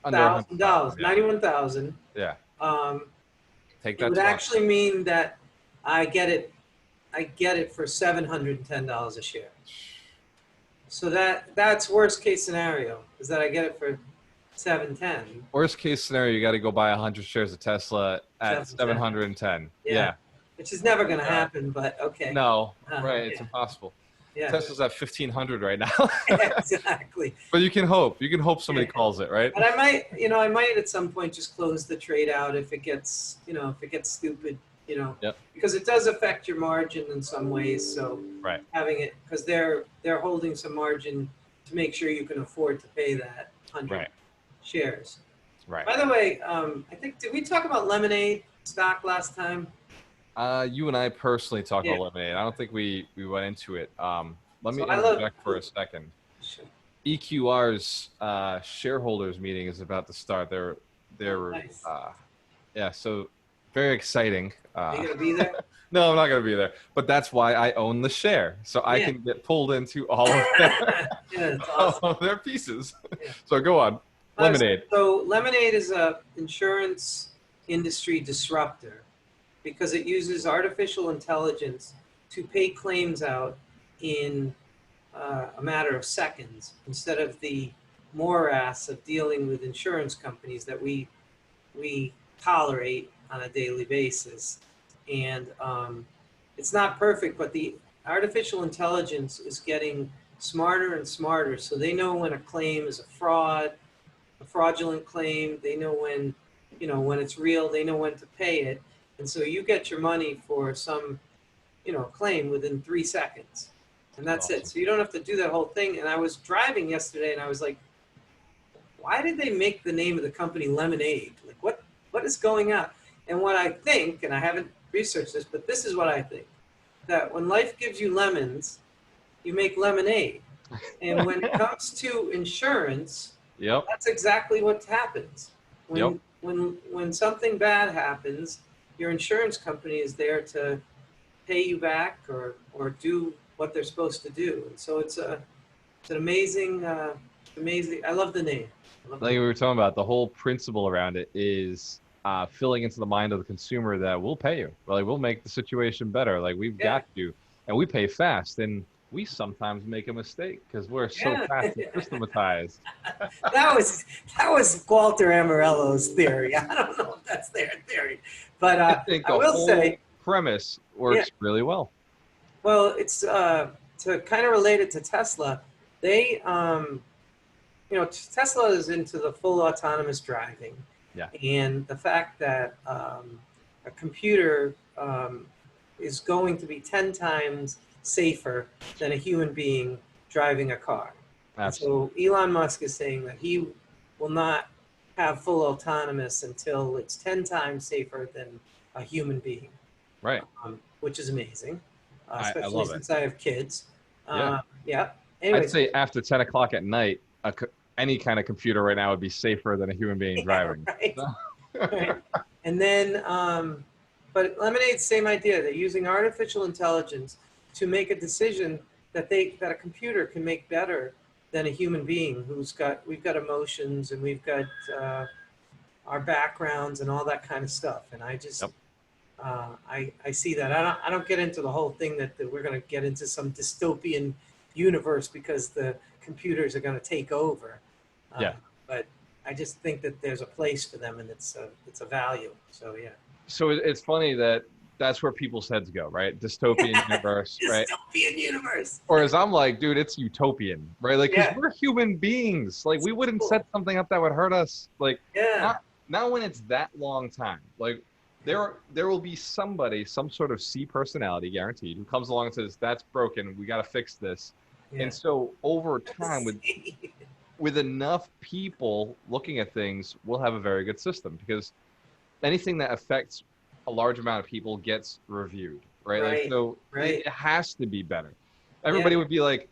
[SPEAKER 2] 100,000. Yeah.
[SPEAKER 1] 91,000.
[SPEAKER 2] Yeah.
[SPEAKER 1] Um,
[SPEAKER 2] Take
[SPEAKER 1] it
[SPEAKER 2] that
[SPEAKER 1] would
[SPEAKER 2] 20.
[SPEAKER 1] actually mean that I get it for $710 a share. So that's worst case scenario, is that I get it for 710.
[SPEAKER 2] Worst case scenario, you got to go buy 100 shares of Tesla at
[SPEAKER 1] 710.
[SPEAKER 2] 710.
[SPEAKER 1] Yeah.
[SPEAKER 2] Yeah.
[SPEAKER 1] Which is never
[SPEAKER 2] Oh my
[SPEAKER 1] going to
[SPEAKER 2] God.
[SPEAKER 1] happen, but okay.
[SPEAKER 2] No, right. It's
[SPEAKER 1] Yeah.
[SPEAKER 2] impossible.
[SPEAKER 1] Yeah.
[SPEAKER 2] Tesla's at 1,500 right now.
[SPEAKER 1] Exactly.
[SPEAKER 2] But you can hope. You can hope somebody
[SPEAKER 1] Yeah.
[SPEAKER 2] calls it, right?
[SPEAKER 1] But I might at some point just close the trade out if it gets, if it gets stupid,
[SPEAKER 2] Yep.
[SPEAKER 1] because it does affect your margin in some ways. So
[SPEAKER 2] Right.
[SPEAKER 1] having it, because they're holding some margin to make sure you can afford to pay that 100
[SPEAKER 2] Right.
[SPEAKER 1] shares.
[SPEAKER 2] Right.
[SPEAKER 1] By the way, I think, did we talk about Lemonade stock last time?
[SPEAKER 2] You and I personally talked
[SPEAKER 1] Yeah.
[SPEAKER 2] about Lemonade. I don't think we went into it. Let me
[SPEAKER 1] So I love.
[SPEAKER 2] interject for a second. EQR's shareholders meeting is about to start. They're
[SPEAKER 1] Nice.
[SPEAKER 2] yeah, so very exciting.
[SPEAKER 1] Are you gonna be there?
[SPEAKER 2] No, I'm not going to be there. But that's why I own the share, so I
[SPEAKER 1] Yeah.
[SPEAKER 2] can get pulled into all of their,
[SPEAKER 1] Yeah, it's
[SPEAKER 2] all
[SPEAKER 1] awesome.
[SPEAKER 2] of their pieces.
[SPEAKER 1] Yeah.
[SPEAKER 2] So go on. Lemonade.
[SPEAKER 1] So Lemonade is a insurance industry disruptor because it uses artificial intelligence to pay claims out in a matter of seconds instead of the morass of dealing with insurance companies that we tolerate on a daily basis. And it's not perfect, but the artificial intelligence is getting smarter and smarter. So they know when a claim is a fraudulent claim. They know when it's real. They know when to pay it. And so you get your money for some, claim within 3 seconds. And that's it.
[SPEAKER 2] Awesome.
[SPEAKER 1] So you don't have to do that whole thing. And I was driving yesterday and I was like, why did they make the name of the company Lemonade? Like what is going on? And what I think, and I haven't researched this, but this is what I think, that when life gives you lemons, you make lemonade. And when it comes to insurance,
[SPEAKER 2] Yep.
[SPEAKER 1] that's exactly what happens. When
[SPEAKER 2] Yep.
[SPEAKER 1] when something bad happens, your insurance company is there to pay you back or do what they're supposed to do. And so it's an amazing amazing. I love the name.
[SPEAKER 2] Like we were talking about, the whole principle around it is filling into the mind of the consumer that we'll pay you. Like, we'll make the situation better. Like, we've got you, and we pay fast. And we sometimes make a mistake because we're so fast and systematized.
[SPEAKER 1] that was Gualter Amarello's theory. I don't know if that's their theory, but
[SPEAKER 2] I think
[SPEAKER 1] I
[SPEAKER 2] the
[SPEAKER 1] will
[SPEAKER 2] whole
[SPEAKER 1] say,
[SPEAKER 2] premise works really well.
[SPEAKER 1] well, it's to kind of relate it to Tesla. They, Tesla is into the full autonomous driving,
[SPEAKER 2] Yeah.
[SPEAKER 1] and the fact that a computer is going to be 10 times safer than a human being driving a car. And
[SPEAKER 2] Absolutely.
[SPEAKER 1] so Elon Musk is saying that he will not have full autonomous until it's 10 times safer than a human being,
[SPEAKER 2] Right.
[SPEAKER 1] which is amazing,
[SPEAKER 2] I
[SPEAKER 1] especially
[SPEAKER 2] love it.
[SPEAKER 1] since I have kids.
[SPEAKER 2] Yeah.
[SPEAKER 1] Yeah.
[SPEAKER 2] I'd
[SPEAKER 1] Anyways,
[SPEAKER 2] say after 10 o'clock at night, any kind of computer right now would be safer than a human being
[SPEAKER 1] yeah,
[SPEAKER 2] driving.
[SPEAKER 1] right. Right. And then, but Lemonade's same idea. They're using artificial intelligence to make a decision that a computer can make better than a human being we've got emotions and we've got our backgrounds and all that kind of stuff. And I just
[SPEAKER 2] Yep.
[SPEAKER 1] I see that. I don't get into the whole thing that we're going to get into some dystopian universe because the computers are going to take over.
[SPEAKER 2] Yeah.
[SPEAKER 1] But I just think that there's a place for them and it's a value. So yeah.
[SPEAKER 2] So it's funny that that's where people's heads go, right? Dystopian universe, right?
[SPEAKER 1] Dystopian universe.
[SPEAKER 2] Whereas I'm like, dude, it's utopian, right? Like, because
[SPEAKER 1] Yeah.
[SPEAKER 2] we're human beings. Like,
[SPEAKER 1] It's
[SPEAKER 2] we wouldn't
[SPEAKER 1] cool.
[SPEAKER 2] set something up that would hurt us. Like,
[SPEAKER 1] Yeah.
[SPEAKER 2] not when it's that long time. Like, there will be somebody, some sort of C personality, guaranteed, who comes along and says, "That's broken. We got to fix this."
[SPEAKER 1] Yeah.
[SPEAKER 2] And so over time, with enough people looking at things, we'll have a very good system because anything that affects a large amount of people gets reviewed, right? Like,
[SPEAKER 1] Right.
[SPEAKER 2] so
[SPEAKER 1] Right.
[SPEAKER 2] it has to be better.
[SPEAKER 1] Yeah.
[SPEAKER 2] Everybody would be like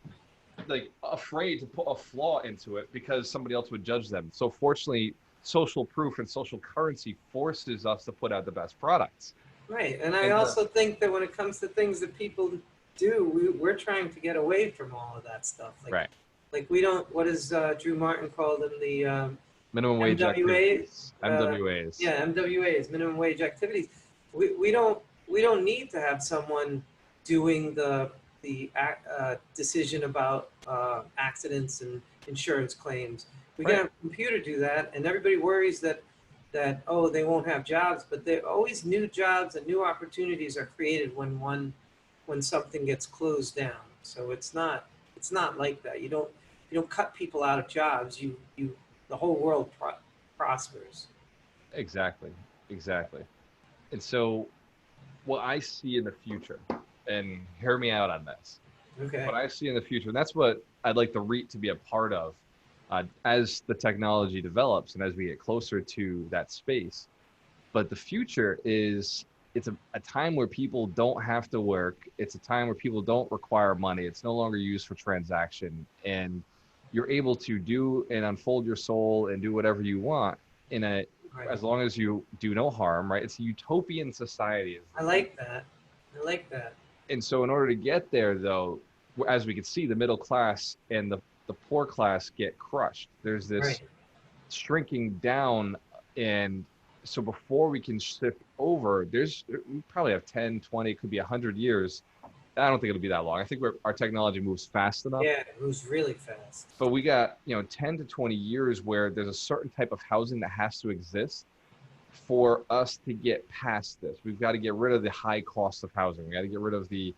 [SPEAKER 2] afraid to put a flaw into it because somebody else would judge them. So fortunately, social proof and social currency forces us to put out the best products.
[SPEAKER 1] Right. And I
[SPEAKER 2] And
[SPEAKER 1] also think that when it comes to things that people do, we're trying to get away from all of that stuff.
[SPEAKER 2] right,
[SPEAKER 1] Like we don't. What does Drew Martin call them? The
[SPEAKER 2] minimum wage
[SPEAKER 1] MWA.
[SPEAKER 2] activities, MWAs.
[SPEAKER 1] Yeah, MWAs, minimum wage activities. We don't need to have someone doing the decision about accidents and insurance claims. We can
[SPEAKER 2] Right,
[SPEAKER 1] have a computer do that, and everybody worries that oh, they won't have jobs, but there are always new jobs and new opportunities are created when something gets closed down. So it's not like that. You don't cut people out of jobs. You the whole world prospers.
[SPEAKER 2] exactly, exactly. And so what I see in the future, and hear me out on this,
[SPEAKER 1] Okay.
[SPEAKER 2] what I see in the future, and that's what I'd like the REIT to be a part of as the technology develops and as we get closer to that space. But the future is it's a time where people don't have to work. It's a time where people don't require money. It's no longer used for transaction. And you're able to do and unfold your soul and do whatever you want in a
[SPEAKER 1] Right.
[SPEAKER 2] as long as you do no harm, right? It's a utopian society.
[SPEAKER 1] I like that. I like that.
[SPEAKER 2] And so in order to get there though, as we can see, the middle class and the poor class get crushed. There's this
[SPEAKER 1] Right.
[SPEAKER 2] shrinking down. And so before we can shift over, we probably have 10, 20, could be 100 years. I don't think it'll be that long. I think our technology moves fast enough.
[SPEAKER 1] Yeah, it moves really fast.
[SPEAKER 2] But we got 10 to 20 years where there's a certain type of housing that has to exist for us to get past this. We've got to get rid of the high cost of housing. We got to get rid of the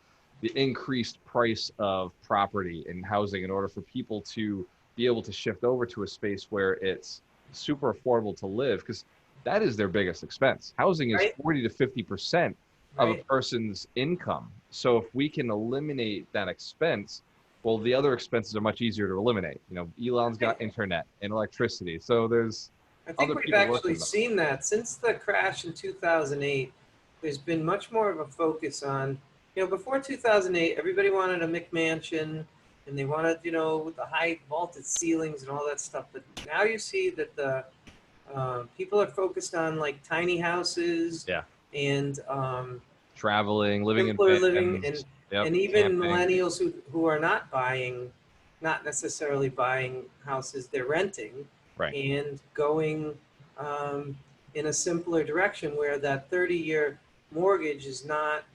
[SPEAKER 2] increased price of property and housing in order for people to be able to shift over to a space where it's super affordable to live, because that is their biggest expense. Housing is
[SPEAKER 1] Right.
[SPEAKER 2] 40 to 50% of a
[SPEAKER 1] Right.
[SPEAKER 2] person's income. So if we can eliminate that expense, well, the other expenses are much easier to eliminate. Elon's got internet and electricity. So there's
[SPEAKER 1] I
[SPEAKER 2] other
[SPEAKER 1] think we've
[SPEAKER 2] people
[SPEAKER 1] actually
[SPEAKER 2] working with them.
[SPEAKER 1] seen that since the crash in 2008. There's been much more of a focus on, before 2008, everybody wanted a McMansion and they wanted, with the high vaulted ceilings and all that stuff. But now you see that the people are focused on like tiny houses
[SPEAKER 2] Yeah.
[SPEAKER 1] and
[SPEAKER 2] Traveling, living in
[SPEAKER 1] simpler living,
[SPEAKER 2] vans.
[SPEAKER 1] and
[SPEAKER 2] Yep.
[SPEAKER 1] even
[SPEAKER 2] Camping.
[SPEAKER 1] millennials who are not necessarily buying houses, they're renting
[SPEAKER 2] Right.
[SPEAKER 1] and going in a simpler direction where that 30-year mortgage is not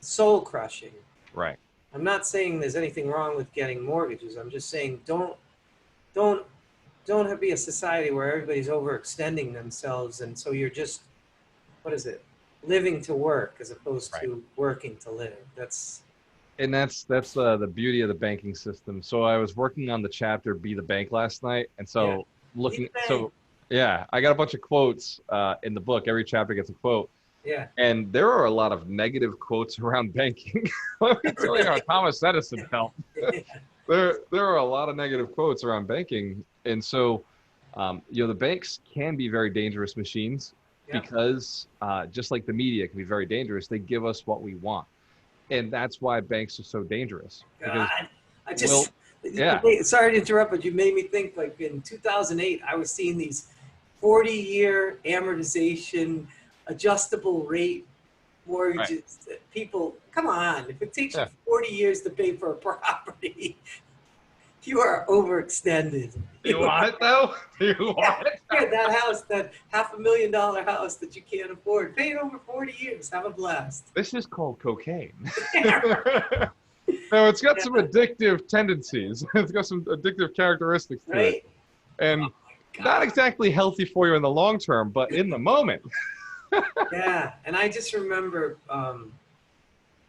[SPEAKER 1] soul crushing.
[SPEAKER 2] Right.
[SPEAKER 1] I'm not saying there's anything wrong with getting mortgages. I'm just saying don't be a society where everybody's overextending themselves, and so you're just, what is it, living to work as opposed
[SPEAKER 2] Right.
[SPEAKER 1] to working to live. That's
[SPEAKER 2] the beauty of the banking system. So I was working on the chapter "Be the Bank" last night, and so
[SPEAKER 1] Be the
[SPEAKER 2] so
[SPEAKER 1] bank.
[SPEAKER 2] yeah, I got a bunch of quotes in the book. Every chapter gets a quote,
[SPEAKER 1] Yeah.
[SPEAKER 2] and there are a lot of negative quotes around banking. Let me tell you how Thomas Edison felt. there are a lot of negative quotes around banking, and so the banks can be very dangerous machines
[SPEAKER 1] Yep.
[SPEAKER 2] because just like the media can be very dangerous, they give us what we want, and that's why banks are so dangerous. Because
[SPEAKER 1] God, I
[SPEAKER 2] well,
[SPEAKER 1] just,
[SPEAKER 2] yeah,
[SPEAKER 1] sorry to interrupt, but you made me think like in 2008, I was seeing these 40-year amortization, adjustable rate
[SPEAKER 2] right,
[SPEAKER 1] mortgages. That people, come on, if it takes you
[SPEAKER 2] yeah.
[SPEAKER 1] 40 years to pay for a property, you are overextended.
[SPEAKER 2] Do you
[SPEAKER 1] You
[SPEAKER 2] want
[SPEAKER 1] are,
[SPEAKER 2] it though? Do you
[SPEAKER 1] yeah,
[SPEAKER 2] want it?
[SPEAKER 1] yeah, that house, that $500,000 house that you can't afford, pay it over 40 years, have a blast.
[SPEAKER 2] This is called cocaine.
[SPEAKER 1] Yeah,
[SPEAKER 2] No, it's got some
[SPEAKER 1] yeah,
[SPEAKER 2] addictive tendencies. It's got some addictive characteristics to it,
[SPEAKER 1] right?
[SPEAKER 2] and
[SPEAKER 1] Oh my
[SPEAKER 2] not
[SPEAKER 1] God.
[SPEAKER 2] exactly healthy for you in the long term, but in the moment.
[SPEAKER 1] Yeah, and I just remember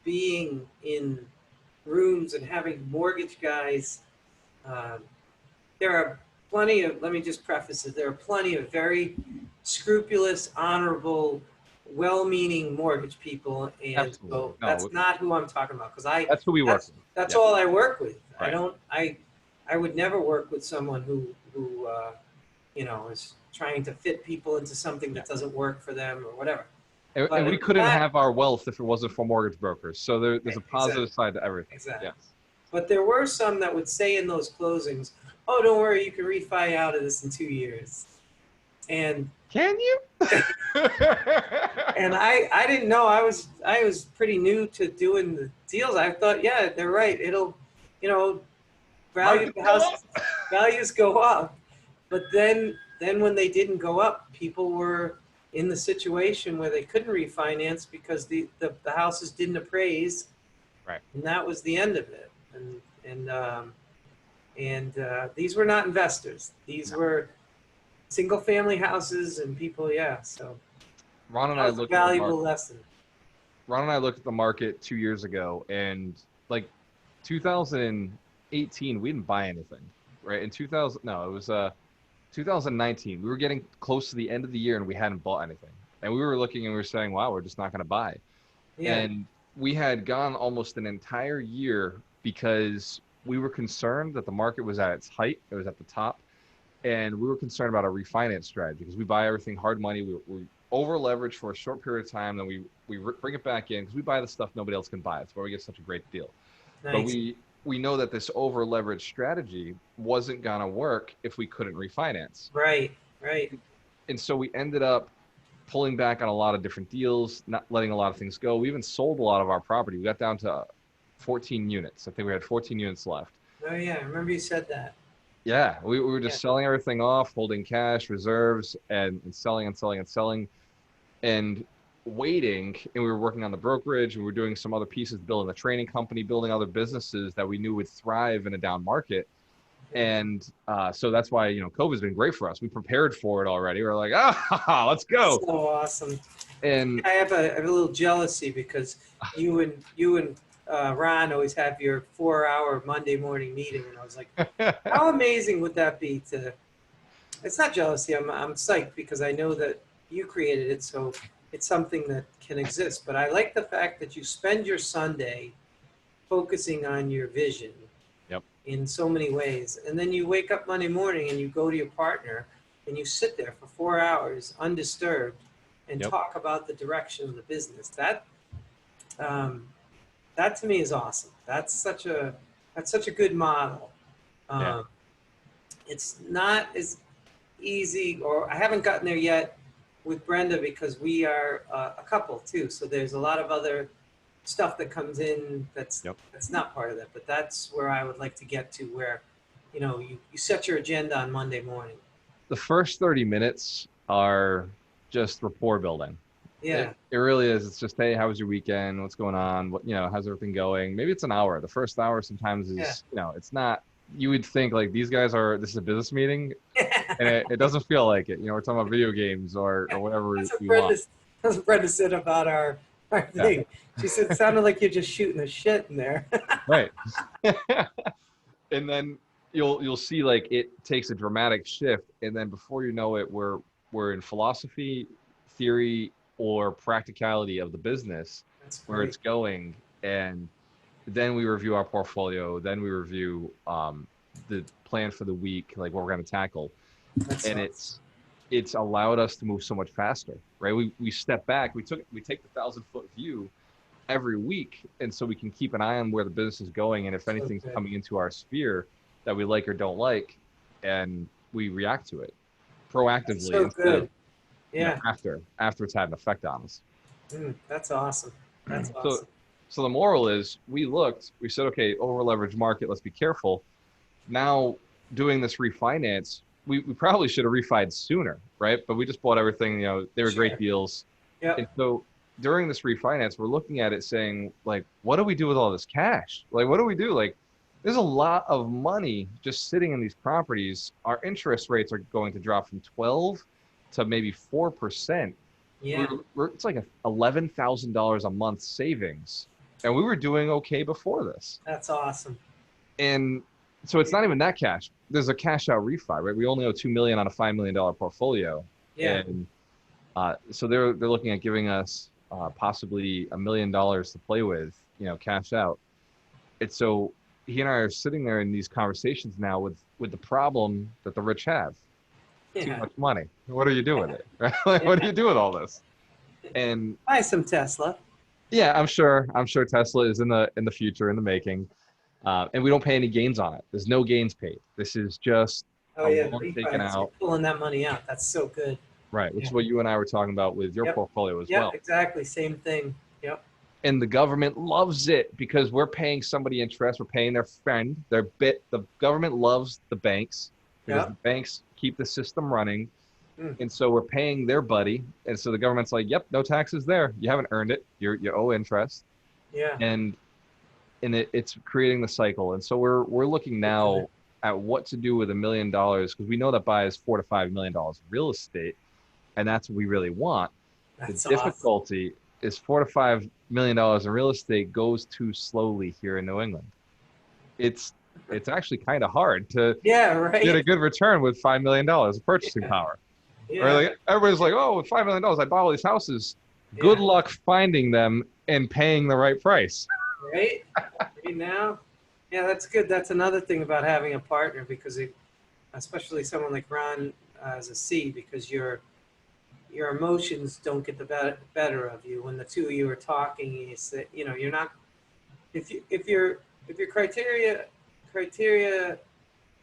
[SPEAKER 1] being in rooms and having mortgage guys. Um, there are plenty of, let me just preface it, there are plenty of very scrupulous, honorable, well-meaning mortgage people, and
[SPEAKER 2] Absolutely.
[SPEAKER 1] so
[SPEAKER 2] No,
[SPEAKER 1] that's not who I'm talking about, because
[SPEAKER 2] that's who we work with.
[SPEAKER 1] that's
[SPEAKER 2] Yeah.
[SPEAKER 1] all I work with. I
[SPEAKER 2] Right.
[SPEAKER 1] don't I would never work with someone who is trying to fit people into something
[SPEAKER 2] Yeah.
[SPEAKER 1] that doesn't work for them or whatever.
[SPEAKER 2] And we
[SPEAKER 1] But
[SPEAKER 2] couldn't
[SPEAKER 1] that,
[SPEAKER 2] have our wealth if it wasn't for mortgage brokers. So there's a
[SPEAKER 1] exactly,
[SPEAKER 2] positive side to everything.
[SPEAKER 1] exactly.
[SPEAKER 2] Yes.
[SPEAKER 1] But there were some that would say in those closings, "Oh, don't worry, you can refi out of this in 2 years." And
[SPEAKER 2] Can you?
[SPEAKER 1] I didn't know. I was pretty new to doing the deals. I thought, yeah, they're right. It'll, you know, value
[SPEAKER 2] Markets
[SPEAKER 1] the
[SPEAKER 2] go
[SPEAKER 1] house
[SPEAKER 2] up.
[SPEAKER 1] values go up. But then when they didn't go up, people were in the situation where they couldn't refinance because the houses didn't appraise,
[SPEAKER 2] Right.
[SPEAKER 1] and that was the end of it. And these were not investors. These
[SPEAKER 2] No.
[SPEAKER 1] were single family houses and people. Yeah, so
[SPEAKER 2] Ron and
[SPEAKER 1] that
[SPEAKER 2] I
[SPEAKER 1] was a
[SPEAKER 2] looked at the
[SPEAKER 1] valuable
[SPEAKER 2] market.
[SPEAKER 1] lesson.
[SPEAKER 2] Ron and I looked at the market 2 years ago, and like 2018, we didn't buy anything. Right in 2000, no, it was 2019. We were getting close to the end of the year, and we hadn't bought anything. And we were looking, and we were saying, "Wow, we're just not going to buy."
[SPEAKER 1] Yeah,
[SPEAKER 2] And we had gone almost an entire year because we were concerned that the market was at its height. It was at the top. And we were concerned about a refinance strategy because we buy everything hard money. We over leverage for a short period of time. Then we bring it back in because we buy the stuff nobody else can buy. That's why we get such a great deal. But
[SPEAKER 1] nice.
[SPEAKER 2] we know that this over leverage strategy wasn't going to work if we couldn't refinance.
[SPEAKER 1] Right, right.
[SPEAKER 2] And so we ended up pulling back on a lot of different deals, not letting a lot of things go. We even sold a lot of our property. We got down to 14 units. I think we had 14 units left.
[SPEAKER 1] Oh yeah, I remember you said that.
[SPEAKER 2] Yeah, we were
[SPEAKER 1] Yeah,
[SPEAKER 2] just selling everything off, holding cash, reserves, and selling and selling and selling, and waiting. And we were working on the brokerage, and we were doing some other pieces, building the training company, building other businesses that we knew would thrive in a down market. And so that's why, COVID's been great for us. We prepared for it already. We're like, let's go.
[SPEAKER 1] so awesome.
[SPEAKER 2] And
[SPEAKER 1] I have a little jealousy because you and Ron always have your 4-hour Monday morning meeting, and I was like, how amazing would that be to? It's not jealousy. I'm psyched because I know that you created it, so it's something that can exist. But I like the fact that you spend your Sunday focusing on your vision
[SPEAKER 2] yep,
[SPEAKER 1] in so many ways, and then you wake up Monday morning and you go to your partner and you sit there for 4 hours undisturbed and
[SPEAKER 2] yep,
[SPEAKER 1] talk about the direction of the business. Um, that to me is awesome. That's such a good model.
[SPEAKER 2] yeah.
[SPEAKER 1] Um, it's not as easy, or I haven't gotten there yet with Brenda because we are a couple too. So there's a lot of other stuff that comes in
[SPEAKER 2] Yep.
[SPEAKER 1] that's not part of that. But that's where I would like to get to, where you set your agenda on Monday morning.
[SPEAKER 2] The first 30 minutes are just rapport building.
[SPEAKER 1] Yeah,
[SPEAKER 2] It really is. It's just, hey, how was your weekend? What's going on? How's everything going? Maybe it's an hour. The first hour sometimes
[SPEAKER 1] yeah.
[SPEAKER 2] is, it's not, you would think like this is a business meeting, and it doesn't feel like it. We're talking about video games or whatever
[SPEAKER 1] That's what
[SPEAKER 2] we want.
[SPEAKER 1] Brenda said about our
[SPEAKER 2] Yeah,
[SPEAKER 1] thing. She said it sounded like you're just shooting the shit in there.
[SPEAKER 2] right. And then you'll see like it takes a dramatic shift, and then before you know it, we're in philosophy, theory, or practicality of the business,
[SPEAKER 1] That's
[SPEAKER 2] where
[SPEAKER 1] great.
[SPEAKER 2] it's going. And then we review our portfolio, then we review the plan for the week, like what we're going to tackle.
[SPEAKER 1] That's
[SPEAKER 2] And
[SPEAKER 1] awesome.
[SPEAKER 2] it's allowed us to move so much faster, right? We step back, we take the 1,000-foot view every week, and so we can keep an eye on where the business is going, and if
[SPEAKER 1] So
[SPEAKER 2] anything's
[SPEAKER 1] good.
[SPEAKER 2] coming into our sphere that we like or don't like, and we react to it
[SPEAKER 1] That's
[SPEAKER 2] proactively
[SPEAKER 1] so
[SPEAKER 2] instead of,
[SPEAKER 1] good. Yeah.
[SPEAKER 2] after it's had an effect on us.
[SPEAKER 1] That's awesome. That's
[SPEAKER 2] So
[SPEAKER 1] awesome.
[SPEAKER 2] so the moral is, we said, okay, over leveraged market, let's be careful. Now, doing this refinance, we probably should have refied sooner, right? But we just bought everything, they were great
[SPEAKER 1] Sure.
[SPEAKER 2] deals. And
[SPEAKER 1] Yep.
[SPEAKER 2] so during this refinance, we're looking at it saying, like, what do we do with all this cash? Like, what do we do? Like, there's a lot of money just sitting in these properties. Our interest rates are going to drop from 12 to maybe 4%.
[SPEAKER 1] Yeah.
[SPEAKER 2] It's like $11,000 a month savings. And we were doing okay before this.
[SPEAKER 1] That's awesome.
[SPEAKER 2] And so it's
[SPEAKER 1] Yeah.
[SPEAKER 2] not even that cash. There's a cash out refi, right? We only owe 2 million on a $5 million portfolio.
[SPEAKER 1] Yeah.
[SPEAKER 2] And so they're looking at giving us possibly $1 million to play with, cash out. And so he and I are sitting there in these conversations now with the problem that the rich have: too
[SPEAKER 1] Yeah.
[SPEAKER 2] much money. What do you do with it? Right? Like, what do
[SPEAKER 1] Yeah.
[SPEAKER 2] you do with all this? And
[SPEAKER 1] Buy some Tesla.
[SPEAKER 2] yeah, I'm sure Tesla is in the future, in the making, and we don't pay any gains on it. There's no gains paid. This is just
[SPEAKER 1] Oh
[SPEAKER 2] a
[SPEAKER 1] yeah,
[SPEAKER 2] loan taken
[SPEAKER 1] refis. You're
[SPEAKER 2] out,
[SPEAKER 1] pulling that money out. That's so good.
[SPEAKER 2] right? Which
[SPEAKER 1] Yeah.
[SPEAKER 2] is what you and I were talking about with your
[SPEAKER 1] Yep.
[SPEAKER 2] portfolio as
[SPEAKER 1] Yep.
[SPEAKER 2] well.
[SPEAKER 1] Exactly. Same thing. Yep.
[SPEAKER 2] And the government loves it because we're paying somebody interest. We're paying their friend. The government loves the banks because the
[SPEAKER 1] Yep.
[SPEAKER 2] banks keep the system running.
[SPEAKER 1] Mm.
[SPEAKER 2] And so we're paying their buddy. And so the government's like, yep, no taxes there. You haven't earned it. You owe interest.
[SPEAKER 1] Yeah.
[SPEAKER 2] And it's creating the cycle. And so we're looking
[SPEAKER 1] So good.
[SPEAKER 2] now at what to do with $1 million, because we know that buys $4 to $5 million in real estate, and that's what we really want. The
[SPEAKER 1] That's awesome.
[SPEAKER 2] difficulty is $4 to $5 million in real estate goes too slowly here in New England. It's actually kind of hard to
[SPEAKER 1] Yeah.
[SPEAKER 2] get a
[SPEAKER 1] Right.
[SPEAKER 2] good return with $5 million of purchasing
[SPEAKER 1] Yeah.
[SPEAKER 2] power. Or
[SPEAKER 1] Yeah.
[SPEAKER 2] like everybody's like, oh, with $5 million, I bought all these houses. Good
[SPEAKER 1] Yeah.
[SPEAKER 2] luck finding them and paying the right price.
[SPEAKER 1] Right. Right now. Yeah, that's good. That's another thing about having a partner, because especially someone like Ron as a C, because your emotions don't get the better of you when the two of you are talking. And you say, you're not, if your criteria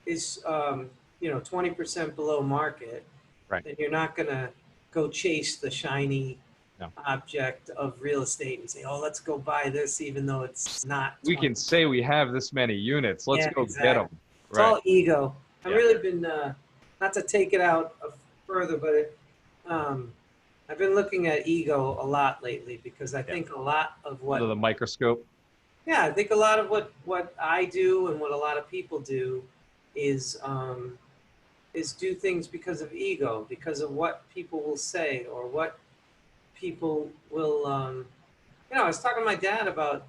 [SPEAKER 1] is 20% below market,
[SPEAKER 2] Right.
[SPEAKER 1] then you're not gonna go chase the shiny
[SPEAKER 2] No.
[SPEAKER 1] object of real estate and say, oh, let's go buy this, even though it's not
[SPEAKER 2] We
[SPEAKER 1] 20.
[SPEAKER 2] can say we have this many units. Let's
[SPEAKER 1] Yeah,
[SPEAKER 2] go get them.
[SPEAKER 1] exactly. It's
[SPEAKER 2] Right.
[SPEAKER 1] all ego. I've
[SPEAKER 2] Yeah.
[SPEAKER 1] really been, not to take it out further, but um, I've been looking at ego a lot lately, because I
[SPEAKER 2] Yeah.
[SPEAKER 1] think a lot of
[SPEAKER 2] Under
[SPEAKER 1] what,
[SPEAKER 2] the microscope.
[SPEAKER 1] yeah, I think a lot of what I do and what a lot of people do is do things because of ego, because of what people will say, or what people will. I was talking to my dad about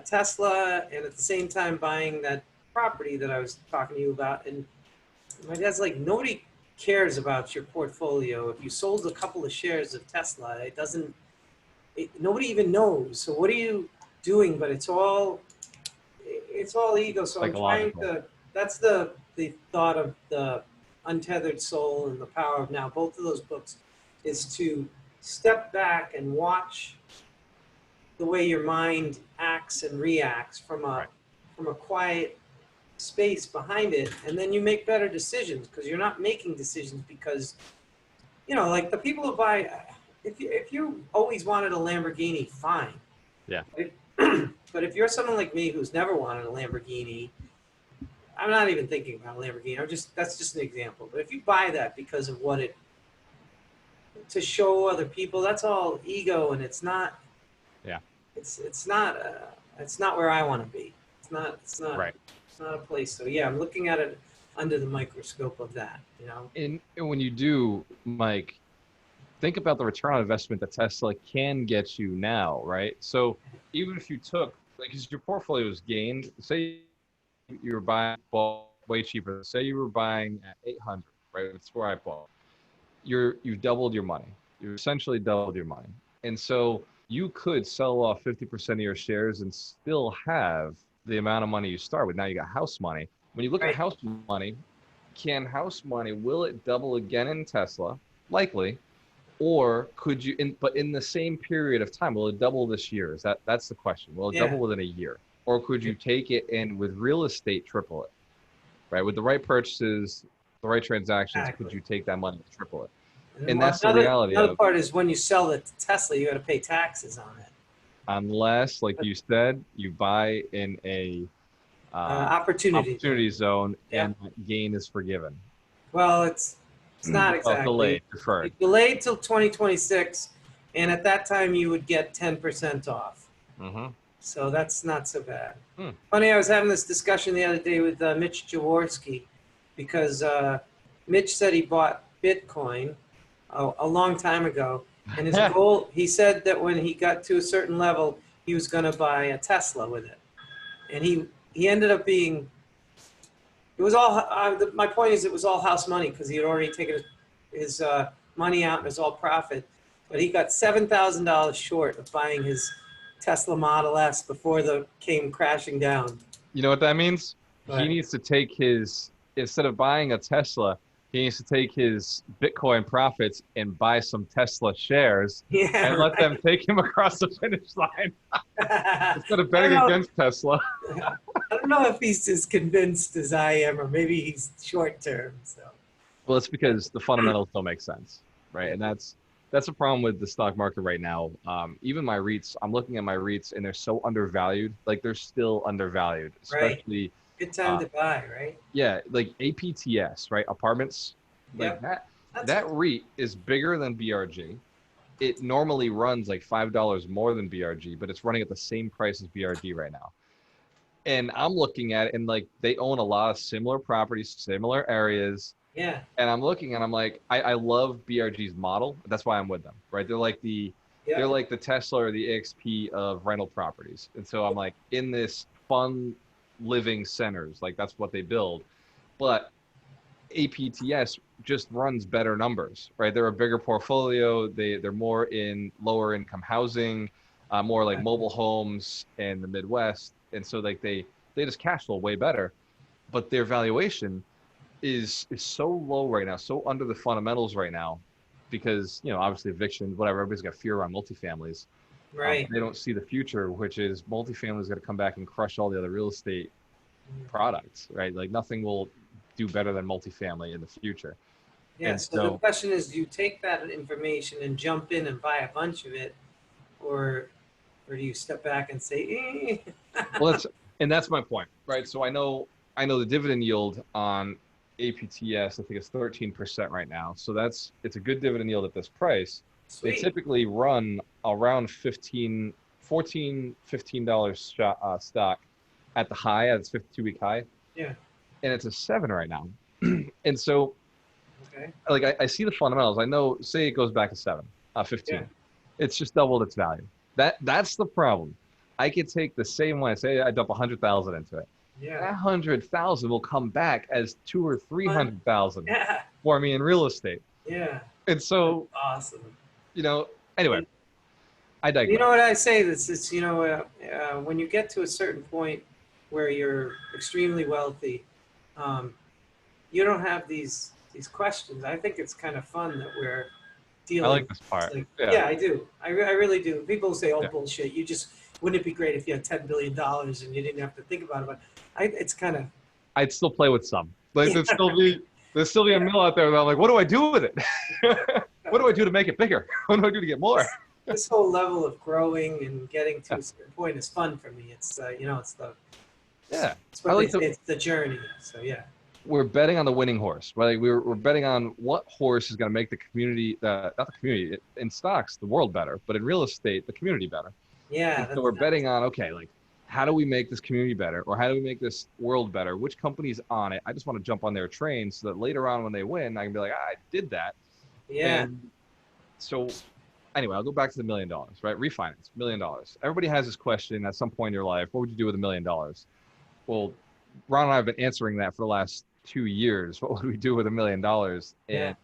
[SPEAKER 1] Tesla, and at the same time buying that property that I was talking to you about. And my dad's like, nobody cares about your portfolio. If you sold a couple of shares of Tesla, it doesn't. Nobody even knows. So what are you doing? But it's all ego. So I'm trying
[SPEAKER 2] Psychological.
[SPEAKER 1] to. That's the thought of the Untethered Soul and the Power of Now. Both of those books is to step back and watch the way your mind acts and reacts
[SPEAKER 2] Right.
[SPEAKER 1] from a quiet space behind it, and then you make better decisions, because you're not making decisions because like the people who buy. If you always wanted a Lamborghini, fine.
[SPEAKER 2] Yeah.
[SPEAKER 1] But if you're someone like me who's never wanted a Lamborghini, I'm not even thinking about a Lamborghini. That's just an example. But if you buy that because of what it to show other people, that's all ego, and it's not.
[SPEAKER 2] Yeah.
[SPEAKER 1] It's not where I want to be. It's not. It's not.
[SPEAKER 2] Right.
[SPEAKER 1] It's not a place. So yeah, I'm looking at it under the microscope of that.
[SPEAKER 2] And when you do, Mike, think about the return on investment that Tesla can get you now, right? So even if you took, like, because your portfolio is gained, say you were buying way cheaper. Say you were buying at 800, right? That's where I bought. You've doubled your money. You essentially doubled your money. And so you could sell off 50% of your shares and still have the amount of money you start with. Now you got house money. When you look at
[SPEAKER 1] Right.
[SPEAKER 2] house money, house money, will it double again in Tesla? Likely. Or could you, but in the same period of time, will it double this year? That's the question. Will it
[SPEAKER 1] Yeah.
[SPEAKER 2] double within a year? Or could you take it and with real estate triple it? Right? With the right purchases, the right transactions, could
[SPEAKER 1] Exactly.
[SPEAKER 2] you take that money and triple it?
[SPEAKER 1] And
[SPEAKER 2] And
[SPEAKER 1] then
[SPEAKER 2] that's the reality
[SPEAKER 1] another
[SPEAKER 2] of,
[SPEAKER 1] part is when you sell the Tesla, you got to pay taxes on it.
[SPEAKER 2] unless, like you said, you buy in a
[SPEAKER 1] Opportunity.
[SPEAKER 2] opportunity zone
[SPEAKER 1] Yeah.
[SPEAKER 2] and gain is forgiven.
[SPEAKER 1] Well, it's not
[SPEAKER 2] Well,
[SPEAKER 1] exactly.
[SPEAKER 2] delayed, deferred.
[SPEAKER 1] It's delayed till 2026, and at that time you would get 10% off.
[SPEAKER 2] Mm-hmm.
[SPEAKER 1] So that's not so bad.
[SPEAKER 2] Hmm.
[SPEAKER 1] Funny, I was having this discussion the other day with Mitch Jaworski because Mitch said he bought Bitcoin a long time ago, and his goal, he said that when he got to a certain level, he was going to buy a Tesla with it, and he ended up being. It was all. My point is, it was all house money because he had already taken his money out and it was all profit, but he got $7,000 short of buying his Tesla Model S before the came crashing down.
[SPEAKER 2] You know what that means? He
[SPEAKER 1] But
[SPEAKER 2] needs to take his, instead of buying a Tesla, he needs to take his Bitcoin profits and buy some Tesla shares
[SPEAKER 1] yeah,
[SPEAKER 2] and let them
[SPEAKER 1] right.
[SPEAKER 2] take him across the finish line
[SPEAKER 1] I
[SPEAKER 2] instead of
[SPEAKER 1] don't
[SPEAKER 2] betting
[SPEAKER 1] know.
[SPEAKER 2] against Tesla.
[SPEAKER 1] I don't know if he's as convinced as I am, or maybe he's short term. So
[SPEAKER 2] Well, it's because the fundamentals don't make sense, right?
[SPEAKER 1] yeah,
[SPEAKER 2] And that's a problem with the stock market right now. Even my REITs, I'm looking at my REITs and they're so undervalued. Like they're still undervalued,
[SPEAKER 1] right.
[SPEAKER 2] especially
[SPEAKER 1] Good time
[SPEAKER 2] uh,
[SPEAKER 1] to buy, right?
[SPEAKER 2] yeah, like APTS, right? Apartments, like
[SPEAKER 1] Yep.
[SPEAKER 2] that.
[SPEAKER 1] That's
[SPEAKER 2] That REIT is bigger than BRG. It normally runs like $5 more than BRG, but it's running at the same price as BRG right now. And I'm looking at it and like they own a lot of similar properties, similar areas.
[SPEAKER 1] yeah,
[SPEAKER 2] And I'm looking and I'm like, I love BRG's model. That's why I'm with them, right? They're
[SPEAKER 1] yep,
[SPEAKER 2] like the Tesla or the EXP of rental properties. And so I'm like in this fun living centers, like that's what they build. But APTS just runs better numbers, right? They're a bigger portfolio. They're more in lower income housing, more like mobile homes in the Midwest, and so like they just cash flow way better. But their valuation is so low right now, so under the fundamentals right now, because obviously evictions, whatever. Everybody's got fear around multifamilies.
[SPEAKER 1] right.
[SPEAKER 2] They don't see the future, which is multifamily is going to come back and crush all the other real estate products, right? Like nothing will do better than multifamily in the future.
[SPEAKER 1] Yeah.
[SPEAKER 2] And
[SPEAKER 1] So the
[SPEAKER 2] so,
[SPEAKER 1] question is, do you take that information and jump in and buy a bunch of it, or do you step back and say,
[SPEAKER 2] well, that's my point, right? So I know the dividend yield on APTS, I think it's 13% right now. So it's a good dividend yield at this price. They
[SPEAKER 1] sweet,
[SPEAKER 2] typically run around 15, 14, $15 stock at the high, at its 52-week high,
[SPEAKER 1] yeah,
[SPEAKER 2] and it's a 7 right now. And so
[SPEAKER 1] okay,
[SPEAKER 2] like I see the fundamentals. I know, say it goes back to 7,
[SPEAKER 1] yeah,
[SPEAKER 2] 15. It's just doubled its value. That's the problem. I could take the same one. Say I dump 100,000 into it.
[SPEAKER 1] yeah,
[SPEAKER 2] That 100,000 will come back as 2 or
[SPEAKER 1] fun,
[SPEAKER 2] 300,000
[SPEAKER 1] yeah,
[SPEAKER 2] for me in real estate.
[SPEAKER 1] yeah,
[SPEAKER 2] And
[SPEAKER 1] that's
[SPEAKER 2] so,
[SPEAKER 1] awesome.
[SPEAKER 2] you know, anyway,
[SPEAKER 1] And
[SPEAKER 2] I
[SPEAKER 1] you know
[SPEAKER 2] digress.
[SPEAKER 1] what I say? This is, when you get to a certain point where you're extremely wealthy, um, you don't have these questions. I think it's kind of fun that we're
[SPEAKER 2] I
[SPEAKER 1] dealing.
[SPEAKER 2] like this
[SPEAKER 1] It's
[SPEAKER 2] part.
[SPEAKER 1] like,
[SPEAKER 2] Yeah,
[SPEAKER 1] yeah, I do. I really do. People say, "Oh,
[SPEAKER 2] yeah.
[SPEAKER 1] bullshit." You just wouldn't it be great if you had $10 billion and you didn't have to think about it? But it's kind of
[SPEAKER 2] I'd still play with some. Like
[SPEAKER 1] yeah,
[SPEAKER 2] there's still be a
[SPEAKER 1] yeah.
[SPEAKER 2] mill out there that I'm like, what do I do with it? What do I do to make it bigger? What do I do to get more?
[SPEAKER 1] This whole level of growing and getting to
[SPEAKER 2] Yeah.
[SPEAKER 1] a certain point is fun for me. It's
[SPEAKER 2] Yeah.
[SPEAKER 1] it's
[SPEAKER 2] I
[SPEAKER 1] what they
[SPEAKER 2] like
[SPEAKER 1] say.
[SPEAKER 2] to
[SPEAKER 1] It's the journey. So yeah,
[SPEAKER 2] we're betting on the winning horse, right? Like we're betting on what horse is going to make the community, not the community in stocks, the world better, but in real estate, the community better.
[SPEAKER 1] yeah.
[SPEAKER 2] And so we're betting on, okay, like how do we make this community better, or how do we make this world better? Which company's on it? I just want to jump on their train so that later on when they win, I can be like, I did that.
[SPEAKER 1] Yeah,
[SPEAKER 2] And so anyway, I'll go back to the $1 million, right? Refinance, $1 million. Everybody has this question at some point in your life: what would you do with $1 million? Well, Ron and I have been answering that for the last 2 years. What would we do with $1 million?
[SPEAKER 1] yeah.
[SPEAKER 2] And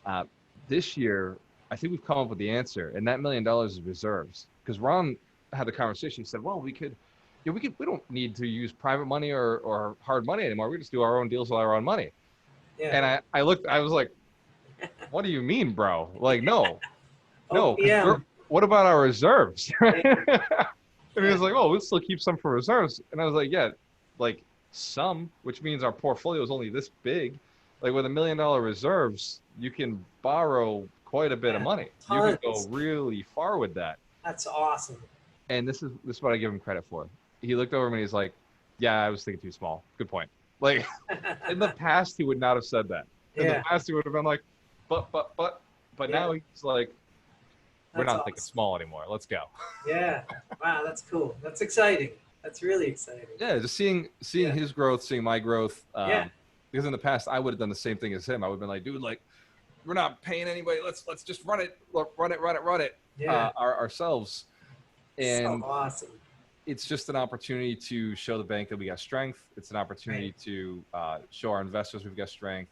[SPEAKER 2] uh, this year, I think we've come up with the answer, and that $1 million is reserves. Because Ron had the conversation. He said, well, we don't need to use private money or hard money anymore. We just do our own deals with our own money.
[SPEAKER 1] Yeah.
[SPEAKER 2] And I was like, what do you mean, bro? Like, no,
[SPEAKER 1] OPM.
[SPEAKER 2] what about our reserves?
[SPEAKER 1] Yeah.
[SPEAKER 2] And he was like, oh, we'll still keep some for reserves. And I was like, yeah, like some, which means our portfolio is only this big. Like with $1 million reserves, you can borrow quite a bit of money. You can go really far with that.
[SPEAKER 1] That's awesome.
[SPEAKER 2] And this is what I give him credit for. He looked over me and he's like, yeah, I was thinking too small. Good point. Like in the past, he would not have said that. In the past, he would have been like, but now he's like, we're not thinking small anymore. Let's go.
[SPEAKER 1] Yeah. Wow, that's cool. That's exciting. That's really exciting.
[SPEAKER 2] Yeah, just seeing his growth, seeing my growth. Because in the past, I would have done the same thing as him. I would have been like, dude, like, we're not paying anybody. Let's just run it ourselves. And
[SPEAKER 1] so awesome.
[SPEAKER 2] It's just an opportunity to show the bank that we got strength. It's an opportunity to show our investors we've got strength.